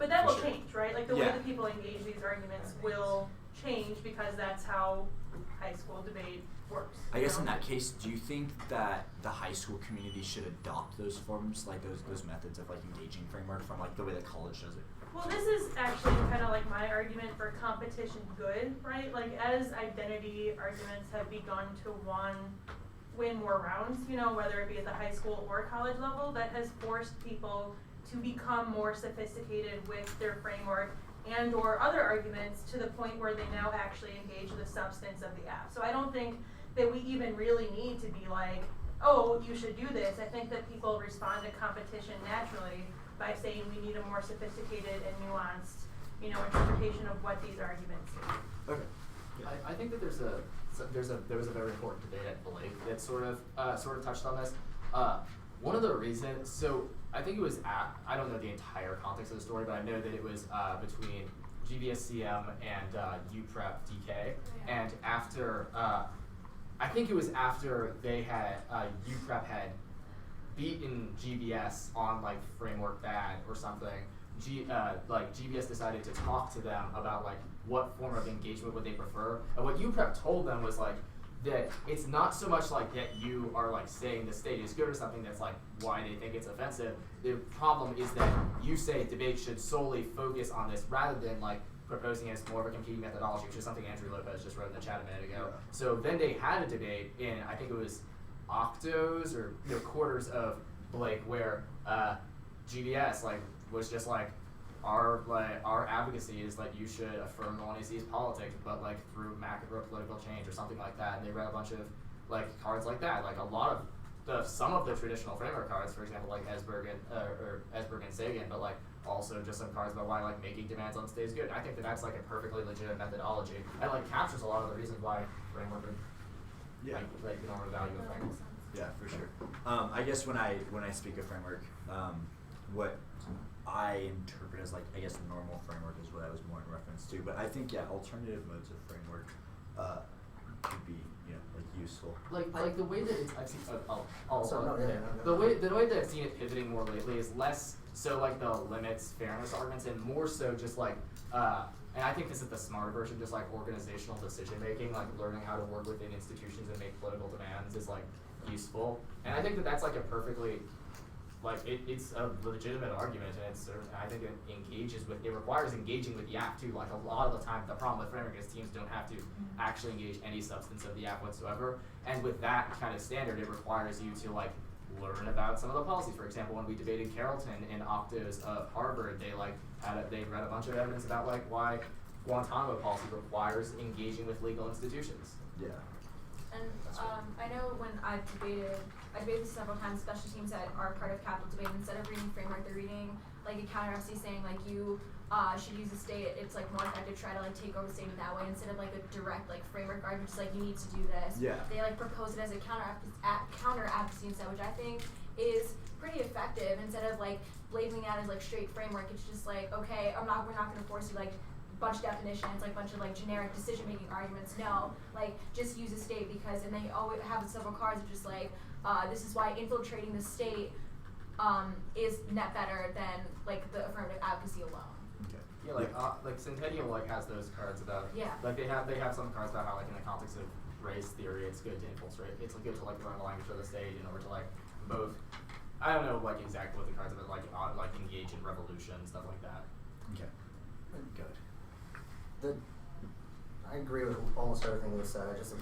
that will change, right? Like the way that people engage these arguments will change because that's how high school debate works. I guess in that case, do you think that the high school community should adopt those forms, like those methods of like engaging framework from like the way that college does it? Well, this is actually kind of like my argument for competition good, right? Like as identity arguments have begun to win more rounds, you know, whether it be at the high school or college level, that has forced people to become more sophisticated with their framework and or other arguments to the point where they now actually engage the substance of the app. So I don't think that we even really need to be like, oh, you should do this. I think that people respond to competition naturally by saying we need a more sophisticated and nuanced, you know, interpretation of what these arguments do. Okay. I think that there was a very important debate at Blake that sort of touched on this. One of the reasons, so I think it was I don't know the entire context of the story, but I know that it was between GBSCM and UPrep DK, and after I think it was after they had UPrep had beaten GBS on like framework bad or something. Like GBS decided to talk to them about like what form of engagement would they prefer, and what UPrep told them was like that it's not so much like that you are like saying the state is good or something that's like why they think it's offensive. The problem is that you say debate should solely focus on this rather than like proposing it as more of a competing methodology, which is something Andrew Lopez just wrote in the chat a minute ago. So then they had a debate in, I think it was octos or quarters of Blake, where GBS like was just like our advocacy is like you should affirm Milanese politics, but like through macro political change or something like that. And they read a bunch of like cards like that, like a lot of some of the traditional framework cards, for example, like Esberg and Sagan, but like also just some cards about why like making demands on state is good. And I think that that's like a perfectly legitimate methodology and like captures a lot of the reasons why framework would like the normal value of framework. Yeah, for sure. I guess when I speak of framework, what I interpret as like I guess normal framework is what I was more in reference to. But I think alternative modes of framework could be like useful. Like the way that it's I've seen the way that I've seen it pivoting more lately is less so like the limits fairness arguments and more so just like And I think this is the smarter version, just like organizational decision making, like learning how to work within institutions and make political demands is like useful. And I think that that's like a perfectly, like it's a legitimate argument, and I think it requires engaging with the app too. Like a lot of the time, the problem with framework is teams don't have to actually engage any substance of the app whatsoever. And with that kind of standard, it requires you to like learn about some of the policies. For example, when we debated Carrollton in Optos of Harvard, they read a bunch of evidence about like why Guantanamo policy requires engaging with legal institutions. Yeah. And I know when I debated several times, special teams that are part of capital debate, instead of reading framework, they're reading like a counter FC saying like you should use the state. It's like more effective to try to like take over the state in that way instead of like a direct like framework argument. Just like you need to do this. Yeah. They like propose it as a counter advocacy instead, which I think is pretty effective. Instead of like labeling that as like straight framework, it's just like okay, we're not going to force you like bunch of definitions, like bunch of like generic decision-making arguments. No, like just use a state because, and they always have several cards of just like, this is why infiltrating the state is net better than like the affirmative advocacy alone. Okay. Yeah, like Centennial like has those cards about like they have some cards about how like in the context of race theory, it's good to infiltrate. It's good to like learn the language of the state in order to like both. I don't know like exactly what the cards are, but like engage in revolution, stuff like that. Okay. Good. I agree with almost everything they said. I just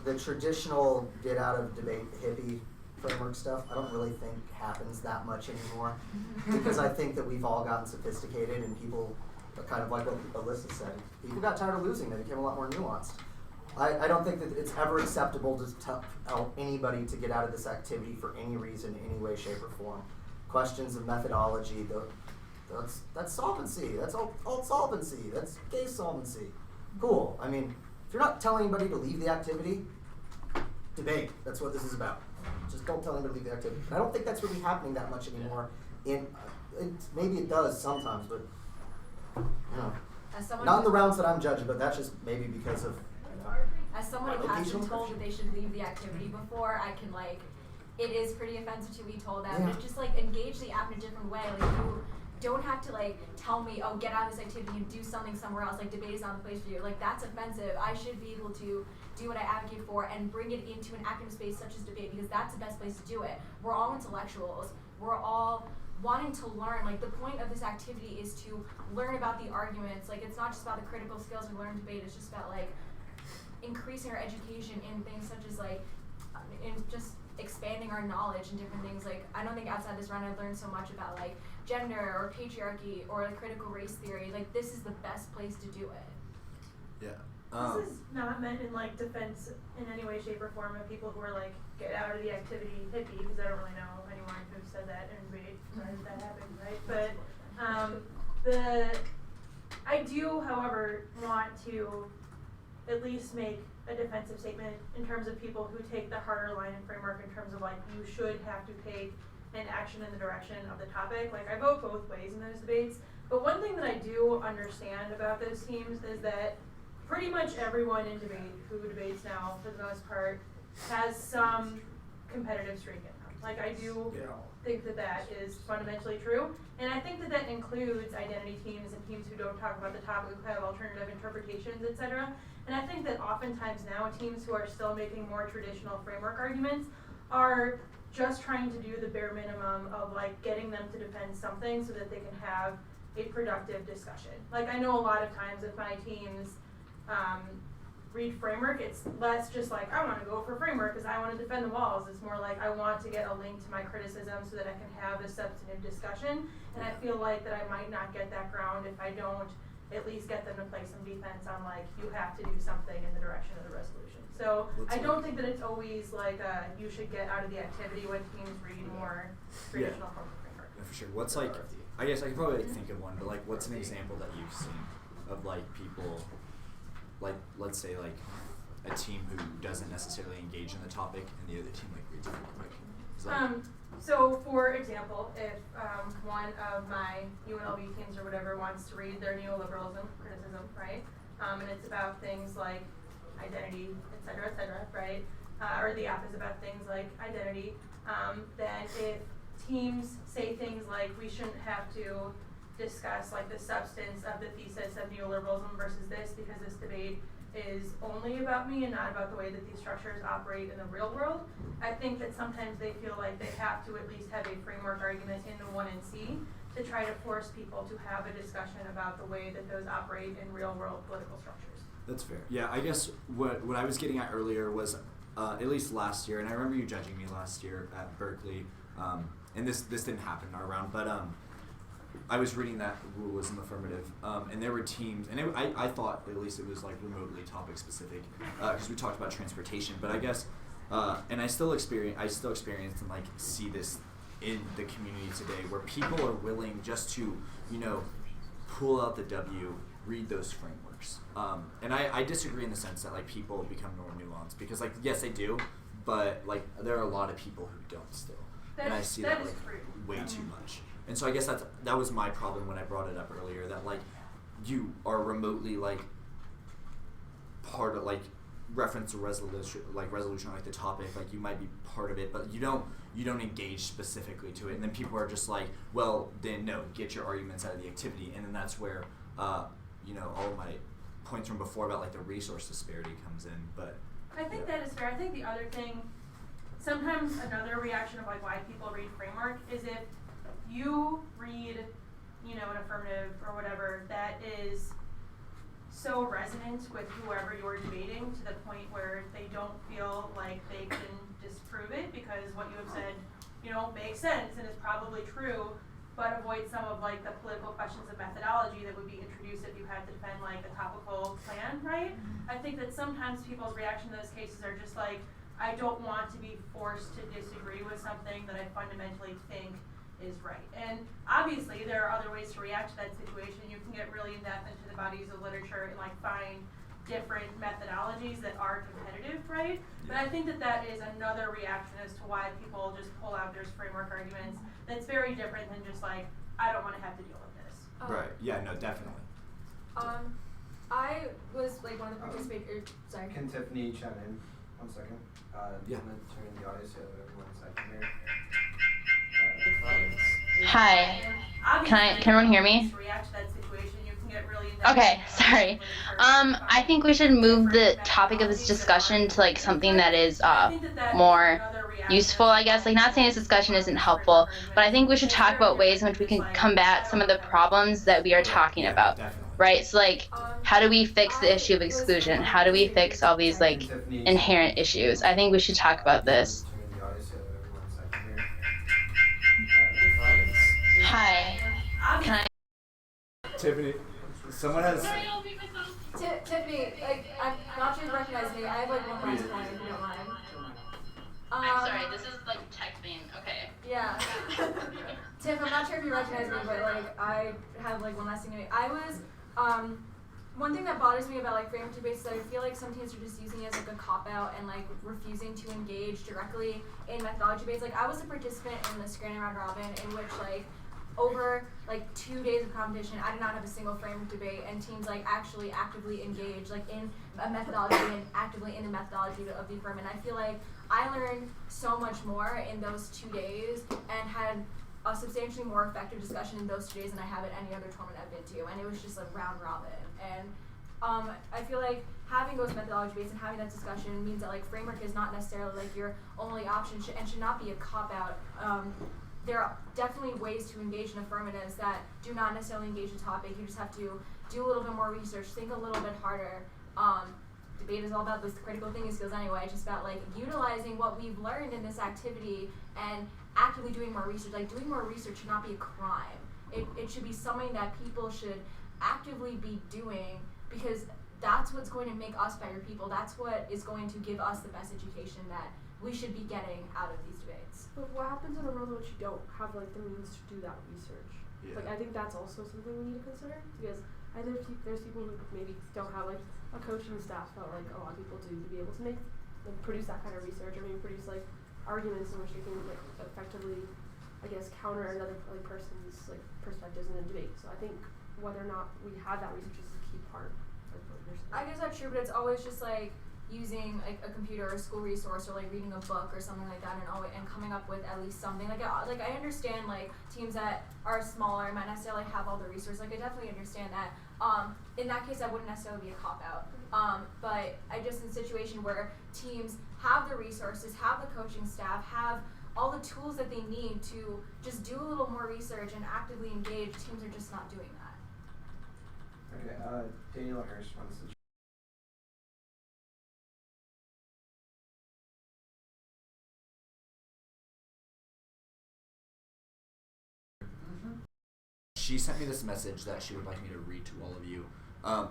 the traditional get out of debate hippie framework stuff, I don't really think happens that much anymore because I think that we've all gotten sophisticated and people, kind of like what Alyssa said, people got tired of losing. They became a lot more nuanced. I don't think that it's ever acceptable to tell anybody to get out of this activity for any reason, any way, shape, or form. Questions of methodology, that's solvency. That's alt solvency. That's case solvency. Cool. I mean, if you're not telling anybody to leave the activity, debate. That's what this is about. Just don't tell anybody to leave the activity. And I don't think that's really happening that much anymore. Maybe it does sometimes, but you know, not in the rounds that I'm judging. But that's just maybe because of. As someone who has been told that they should leave the activity before, I can like. It is pretty offensive to be told that, but it's just like engage the app in a different way. Like you don't have to like tell me, oh, get out of this activity and do something somewhere else. Like debate is not the place for you. Like that's offensive. I should be able to do what I advocate for and bring it into an academic space such as debate because that's the best place to do it. We're all intellectuals. We're all wanting to learn. Like the point of this activity is to learn about the arguments. Like it's not just about the critical skills we learn in debate. It's just about like increasing our education in things such as like in just expanding our knowledge and different things. Like I don't think outside this round I've learned so much about like gender or patriarchy or like critical race theory. Like this is the best place to do it. Yeah. This is not meant in like defense in any way, shape, or form of people who are like get out of the activity hippie, because I don't really know anyone who said that and really surprised that happened, right? But I do, however, want to at least make a defensive statement in terms of people who take the harder line and framework in terms of like you should have to take an action in the direction of the topic. Like I vote both ways in those debates, but one thing that I do understand about those teams is that pretty much everyone in debate who debates now, for the most part, has some competitive streak in them. Like I do think that that is fundamentally true, and I think that that includes identity teams and teams who don't talk about the topic, who have alternative interpretations, etc. And I think that oftentimes now teams who are still making more traditional framework arguments are just trying to do the bare minimum of like getting them to defend something so that they can have a productive discussion. Like I know a lot of times if my teams read framework, it's less just like I want to go for framework because I want to defend the walls. It's more like I want to get a link to my criticism so that I can have a substantive discussion. And I feel like that I might not get that ground if I don't at least get them to play some defense on like you have to do something in the direction of the resolution. So I don't think that it's always like you should get out of the activity when teams read more traditional forms of framework. Yeah, for sure. What's like, I guess I could probably think of one, but like what's an example that you've seen of like people, like let's say like a team who doesn't necessarily engage in the topic and the other team like reads it real quick? So for example, if one of my UNLV teams or whatever wants to read their neoliberalism criticism, right? And it's about things like identity, et cetera, right? Or the app is about things like identity, then if teams say things like we shouldn't have to discuss like the substance of the thesis of neoliberalism versus this, because this debate is only about me and not about the way that these structures operate in the real world. I think that sometimes they feel like they have to at least have a framework argument in the 1NC to try to force people to have a discussion about the way that those operate in real world political structures. That's fair. Yeah, I guess what I was getting at earlier was, at least last year, and I remember you judging me last year at Berkeley, and this didn't happen in our round, but I was reading that rulism affirmative, and there were teams, and I thought at least it was like remotely topic specific, because we talked about transportation, but I guess, and I still experience and like see this in the community today, where people are willing just to, pull out the W, read those frameworks, and I disagree in the sense that like people become more nuanced, because like yes they do, but like there are a lot of people who don't still, and I see that like way too much. And so I guess that was my problem when I brought it up earlier, that like you are remotely like part of like reference to resolution like the topic, like you might be part of it, but you don't engage specifically to it, and then people are just like, well then no, get your arguments out of the activity, and then that's where all of my points from before about like the resource disparity comes in. But I think that is fair. I think the other thing, sometimes another reaction of like why people read framework is if you read, an affirmative or whatever that is so resonant with whoever you're debating to the point where they don't feel like they can disprove it because what you have said, makes sense and is probably true, but avoid some of like the political questions of methodology that would be introduced if you had to defend like a topical plan, right? I think that sometimes people's reaction to those cases are just like, I don't want to be forced to disagree with something that I fundamentally think is right. And obviously there are other ways to react to that situation. You can get really in depth into the bodies of literature and like find different methodologies that are competitive, right? But I think that is another reaction as to why people just pull out their framework arguments that's very different than just like, I don't want to have to deal with this. Right. Yeah, no, definitely. I was like one of the participators. Sorry. Can Tiffany chime in? 1 second. Yeah. I'm going to turn the audio so everyone inside can hear. Hi. Can everyone hear me? Okay, sorry. I think we should move the topic of this discussion to like something that is more useful, I guess. Like, not saying this discussion isn't helpful, but I think we should talk about ways in which we can combat some of the problems that we are talking about, right? So like, how do we fix the issue of exclusion? How do we fix all these like inherent issues? I think we should talk about this. Hi. Can I? Tiffany, someone has. Tiffany, like, I'm not sure you recognize me. I have like one last point, if you don't mind. I'm sorry, this is like texting. Okay. Yeah. Tiff, I'm not sure if you recognize me, but like, I have like one last thing to make. I was, one thing that bothers me about like framework debates is that I feel like some teams are just using it as like a cop-out and like refusing to engage directly in methodology debates. Like, I was a participant in the Scranton Round Robin in which like, over like 2 days of competition, I did not have a single framework debate, and teams like actually actively engage like in a methodology and actively in the methodology of the affirmative. And I feel like I learned so much more in those 2 days and had a substantially more effective discussion in those 2 days than I have at any other tournament I've been to, and it was just like round robin. And I feel like having those methodology debates and having that discussion means that like framework is not necessarily like your only option and should not be a cop-out. There are definitely ways to engage in affirmatives that do not necessarily engage the topic. You just have to do a little bit more research, think a little bit harder. Debate is all about this critical thinking skills anyway. It's just about like utilizing what we've learned in this activity and actively doing more research. Like, doing more research should not be a crime. It should be something that people should actively be doing, because that's what's going to make us better people. That's what is going to give us the best education that we should be getting out of these debates. But what happens in a world in which you don't have like the means to do that research? Yeah. Like, I think that's also something we need to consider, because I think there's people who maybe don't have like a coaching staff that like a lot of people do to be able to make like produce that kind of research, or maybe produce like arguments in which they can like effectively, I guess, counter another like person's like perspectives in a debate. So I think whether or not we have that research is a key part of what you're saying. I guess that's true, but it's always just like using like a computer or a school resource or like reading a book or something like that, and coming up with at least something. Like I understand like teams that are smaller might necessarily have all the resources. Like I definitely understand that. In that case, that wouldn't necessarily be a cop out. But I just in a situation where teams have the resources, have the coaching staff, have all the tools that they need to just do a little more research and actively engage, teams are just not doing that. Okay, Daniel Hirsch wants to. She sent me this message that she would like me to read to all of you.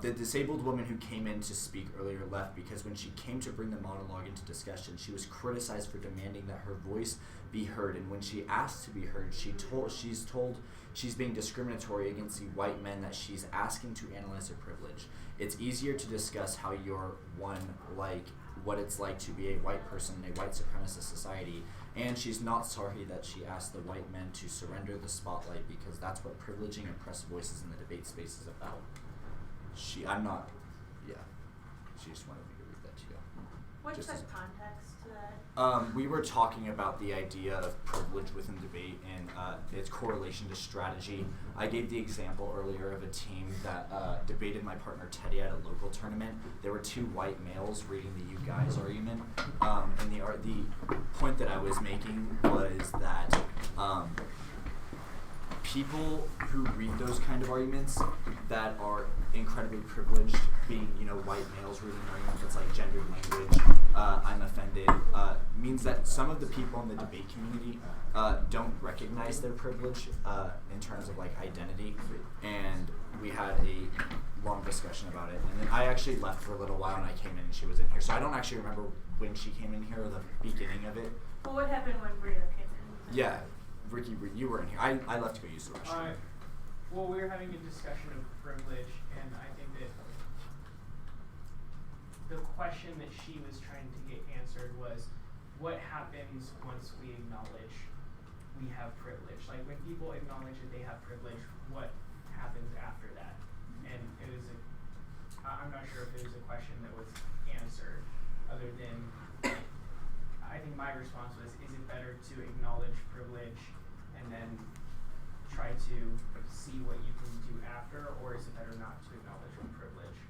The disabled woman who came in to speak earlier left because when she came to bring the monologue into discussion, she was criticized for demanding that her voice be heard. And when she asked to be heard, she's told she's being discriminatory against the white men that she's asking to analyze her privilege. It's easier to discuss how you're what it's like to be a white person in a white supremacist society. And she's not sorry that she asked the white men to surrender the spotlight because that's what privileging oppressed voices in the debate space is about. She just wanted me to read that to you. What's the context to that? We were talking about the idea of privilege within debate and its correlation to strategy. I gave the example earlier of a team that debated my partner Teddy at a local tournament. There were two white males reading the "you guys" argument, and the point that I was making was that people who read those kind of arguments that are incredibly privileged, being white males reading an argument that's like gendered language, I'm offended, means that some of the people in the debate community don't recognize their privilege in terms of like identity, and we had a long discussion about it. And then I actually left for a little while and I came in and she was in here, so I don't actually remember when she came in here or the beginning of it. Well, what happened when Bria came in? Yeah, Ricky, you were in here. I left to go use the restroom. Well, we were having a discussion of privilege, and I think that the question that she was trying to get answered was, what happens once we acknowledge we have privilege? Like, when people acknowledge that they have privilege, what happens after that? And it was I'm not sure if it was a question that was answered, other than, I think my response was, is it better to acknowledge privilege and then try to see what you can do after, or is it better not to acknowledge privilege?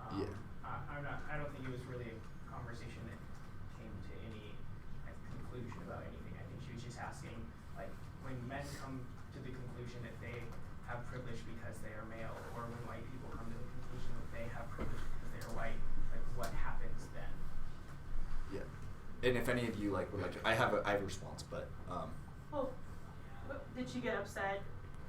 I don't think it was really a conversation that came to any conclusion about anything. I think she was just asking, like, when men come to the conclusion that they have privilege because they are male, or when white people come to the conclusion that they have privilege because they are white, like, what happens then? Yeah. And if any of you would like to, I have a response, but Well, did she get upset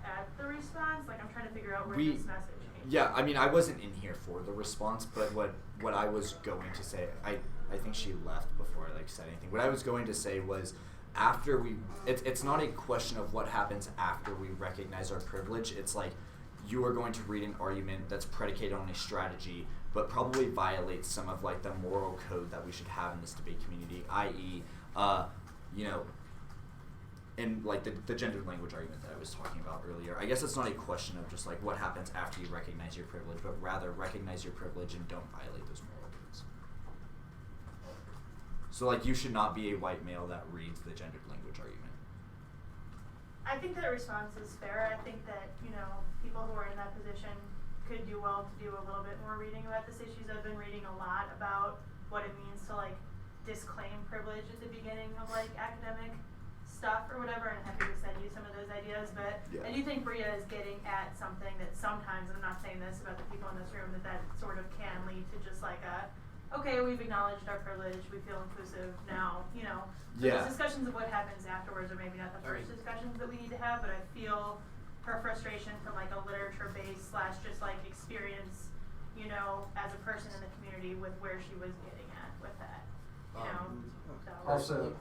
at the response? Like, I'm trying to figure out where this message came yeah, I mean, I wasn't in here for the response, but what I was going to say, I think she left before I said anything. What I was going to say was, after it's not a question of what happens after we recognize our privilege. It's like, you are going to read an argument that's predicated on a strategy, but probably violates some of the moral code that we should have in this debate community, i.e., in the gendered language argument that I was talking about earlier. I guess it's not a question of just what happens after you recognize your privilege, but rather recognize your privilege and don't violate those moral codes. So you should not be a white male that reads the gendered language argument. I think that response is fair. I think that, people who are in that position could do well to do a little bit more reading about this issues. I've been reading a lot about what it means to disclaim privilege at the beginning of academic stuff or whatever, and I'm happy to send you some of those ideas, but yeah. I do think Bria is getting at something that sometimes, and I'm not saying this about the people in this room, that sort of can lead to just okay, we've acknowledged our privilege, we feel inclusive now, so those discussions of what happens afterwards are maybe not the first discussions that we need to have, but I feel her frustration from a literature base / just experience, as a person in the community with where she was getting at with that, Also,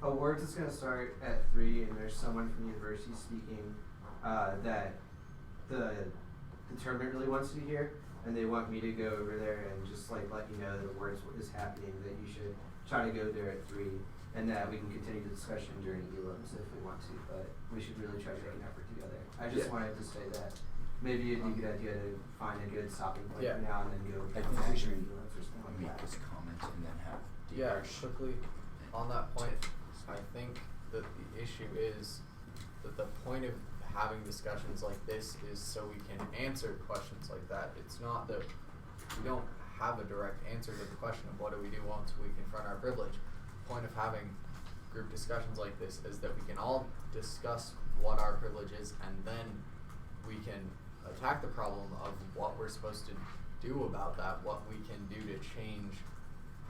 awards is going to start at 3, and there's someone from the university speaking that the tournament really wants you to hear, and they want me to go over there and just let you know that awards is happening, that you should try to go there at 3, and that we can continue the discussion during ELAMs if we want to, but we should really try to make an effort together. I just wanted to say that. maybe it'd be a good idea to find a good stopping point Yeah. for now and then go. I think we should make this comment and then have. Yeah, quickly on that point, I think that the issue is that the point of having discussions like this is so we can answer questions like that. It's not that we don't have a direct answer to the question of what do we do once we confront our privilege. The point of having group discussions like this is that we can all discuss what our privilege is, and then we can attack the problem of what we're supposed to do about that, what we can do to change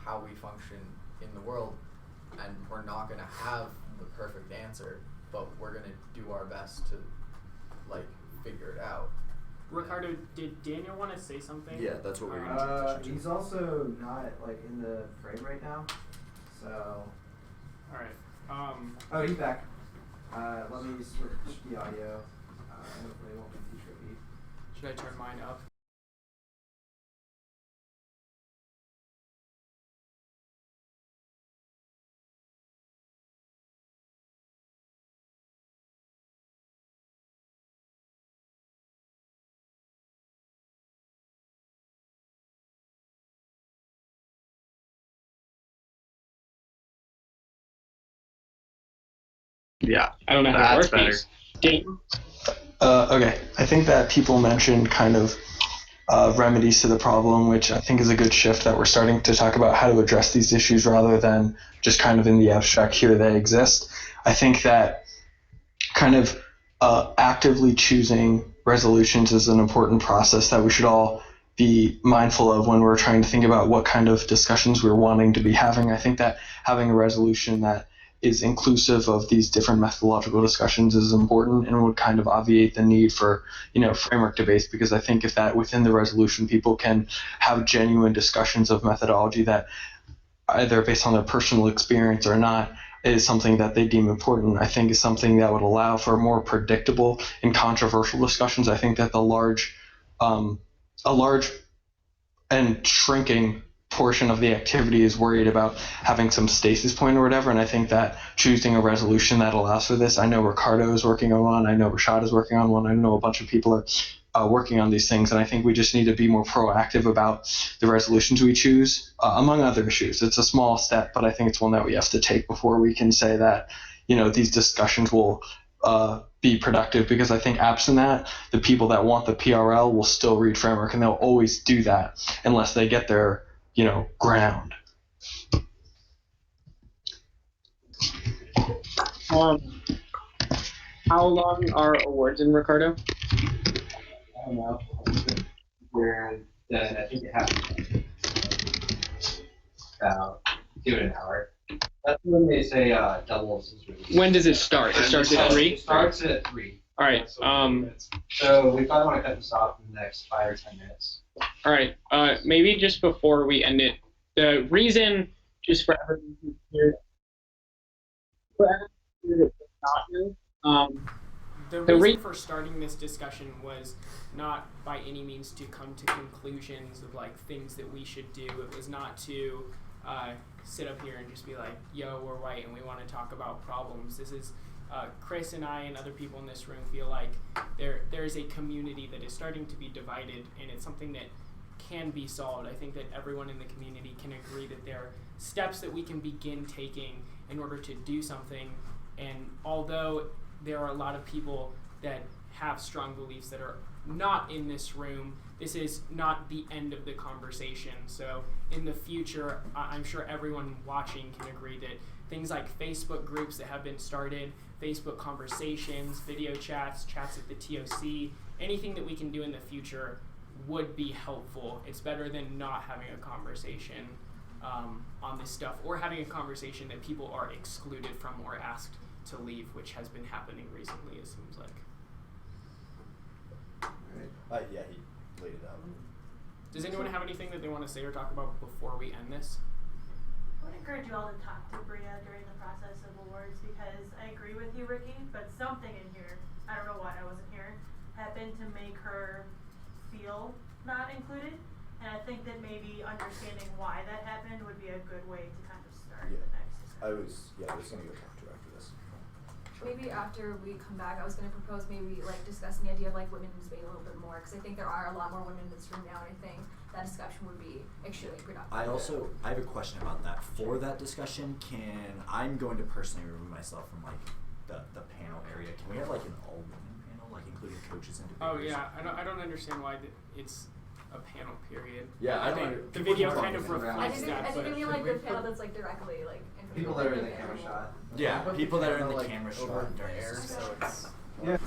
how we function in the world. And we're not going to have the perfect answer, but we're going to do our best to figure it out. Ricardo, did Daniel want to say something? Yeah, that's what we're going to transition to. He's also not in the frame right now, so. All right. Oh, he's back. Let me switch the audio. Hopefully it won't be too tricky. Should I turn mine up? Yeah, I don't know how to work these. Okay, I think that people mentioned kind of remedies to the problem, which I think is a good shift that we're starting to talk about how to address these issues rather than just kind of in the abstract, here they exist. I think that kind of actively choosing resolutions is an important process that we should all be mindful of when we're trying to think about what kind of discussions we're wanting to be having. I think that having a resolution that is inclusive of these different methodological discussions is important and would kind of obviate the need for, framework debates, because I think if that within the resolution people can have genuine discussions of methodology that either based on their personal experience or not is something that they deem important, I think is something that would allow for more predictable and controversial discussions. I think that a large and shrinking portion of the activity is worried about having some stasis point or whatever, and I think that choosing a resolution that allows for this, I know Ricardo is working on one, I know Rashad is working on one, I know a bunch of people are working on these things, and I think we just need to be more proactive about the resolutions we choose, among other issues. It's a small step, but I think it's one that we have to take before we can say that, these discussions will be productive, because I think absent that, the people that want the PRL will still read framework, and they'll always do that unless they get their ground. How long are awards in, Ricardo? I don't know. I think it happens about 2 an hour. That's when they say double. When does it start? It starts at 3? It starts at 3. All right. So we probably want to cut this off in the next 5 or 10 minutes. All right. Maybe just before we end it, the reason, just for everyone who's here, the reason for starting this discussion was not by any means to come to conclusions of things that we should do. It was not to sit up here and just be like, yo, we're white and we want to talk about problems. This is Chris and I and other people in this room feel like there is a community that is starting to be divided, and it's something that can be solved. I think that everyone in the community can agree that there are steps that we can begin taking in order to do something. And although there are a lot of people that have strong beliefs that are not in this room, this is not the end of the conversation. So in the future, I'm sure everyone watching can agree that things like Facebook groups that have been started, Facebook conversations, video chats at the TOC, anything that we can do in the future would be helpful. It's better than not having a conversation on this stuff, or having a conversation that people are excluded from or asked to leave, which has been happening recently, it seems like. Yeah, he laid it out. Does anyone have anything that they want to say or talk about before we end this? I would encourage you all to talk to Bria during the process of awards, because I agree with you, Ricky, but something in here, I don't know why I wasn't here, happened to make her feel not included, and I think that maybe understanding why that happened would be a good way to kind of start the next discussion. I was gonna go talk to her after this. maybe after we come back, I was going to propose maybe like discussing the idea of like women in debate a little bit more, because I think there are a lot more women in this room now, and I think that discussion would be extremely productive. I have a question about that. For that discussion, I'm going to personally remove myself from like the panel area. Can we have like an all women panel, like including coaches and debaters? Oh yeah, I don't understand why it's a panel period. Yeah, I don't. The video kind of reflects that. I think you mean like the panel that's like directly like. People that are in the camera shot. Yeah, people that are in the like, camera over shot during there, this so discussion. it's. Yeah.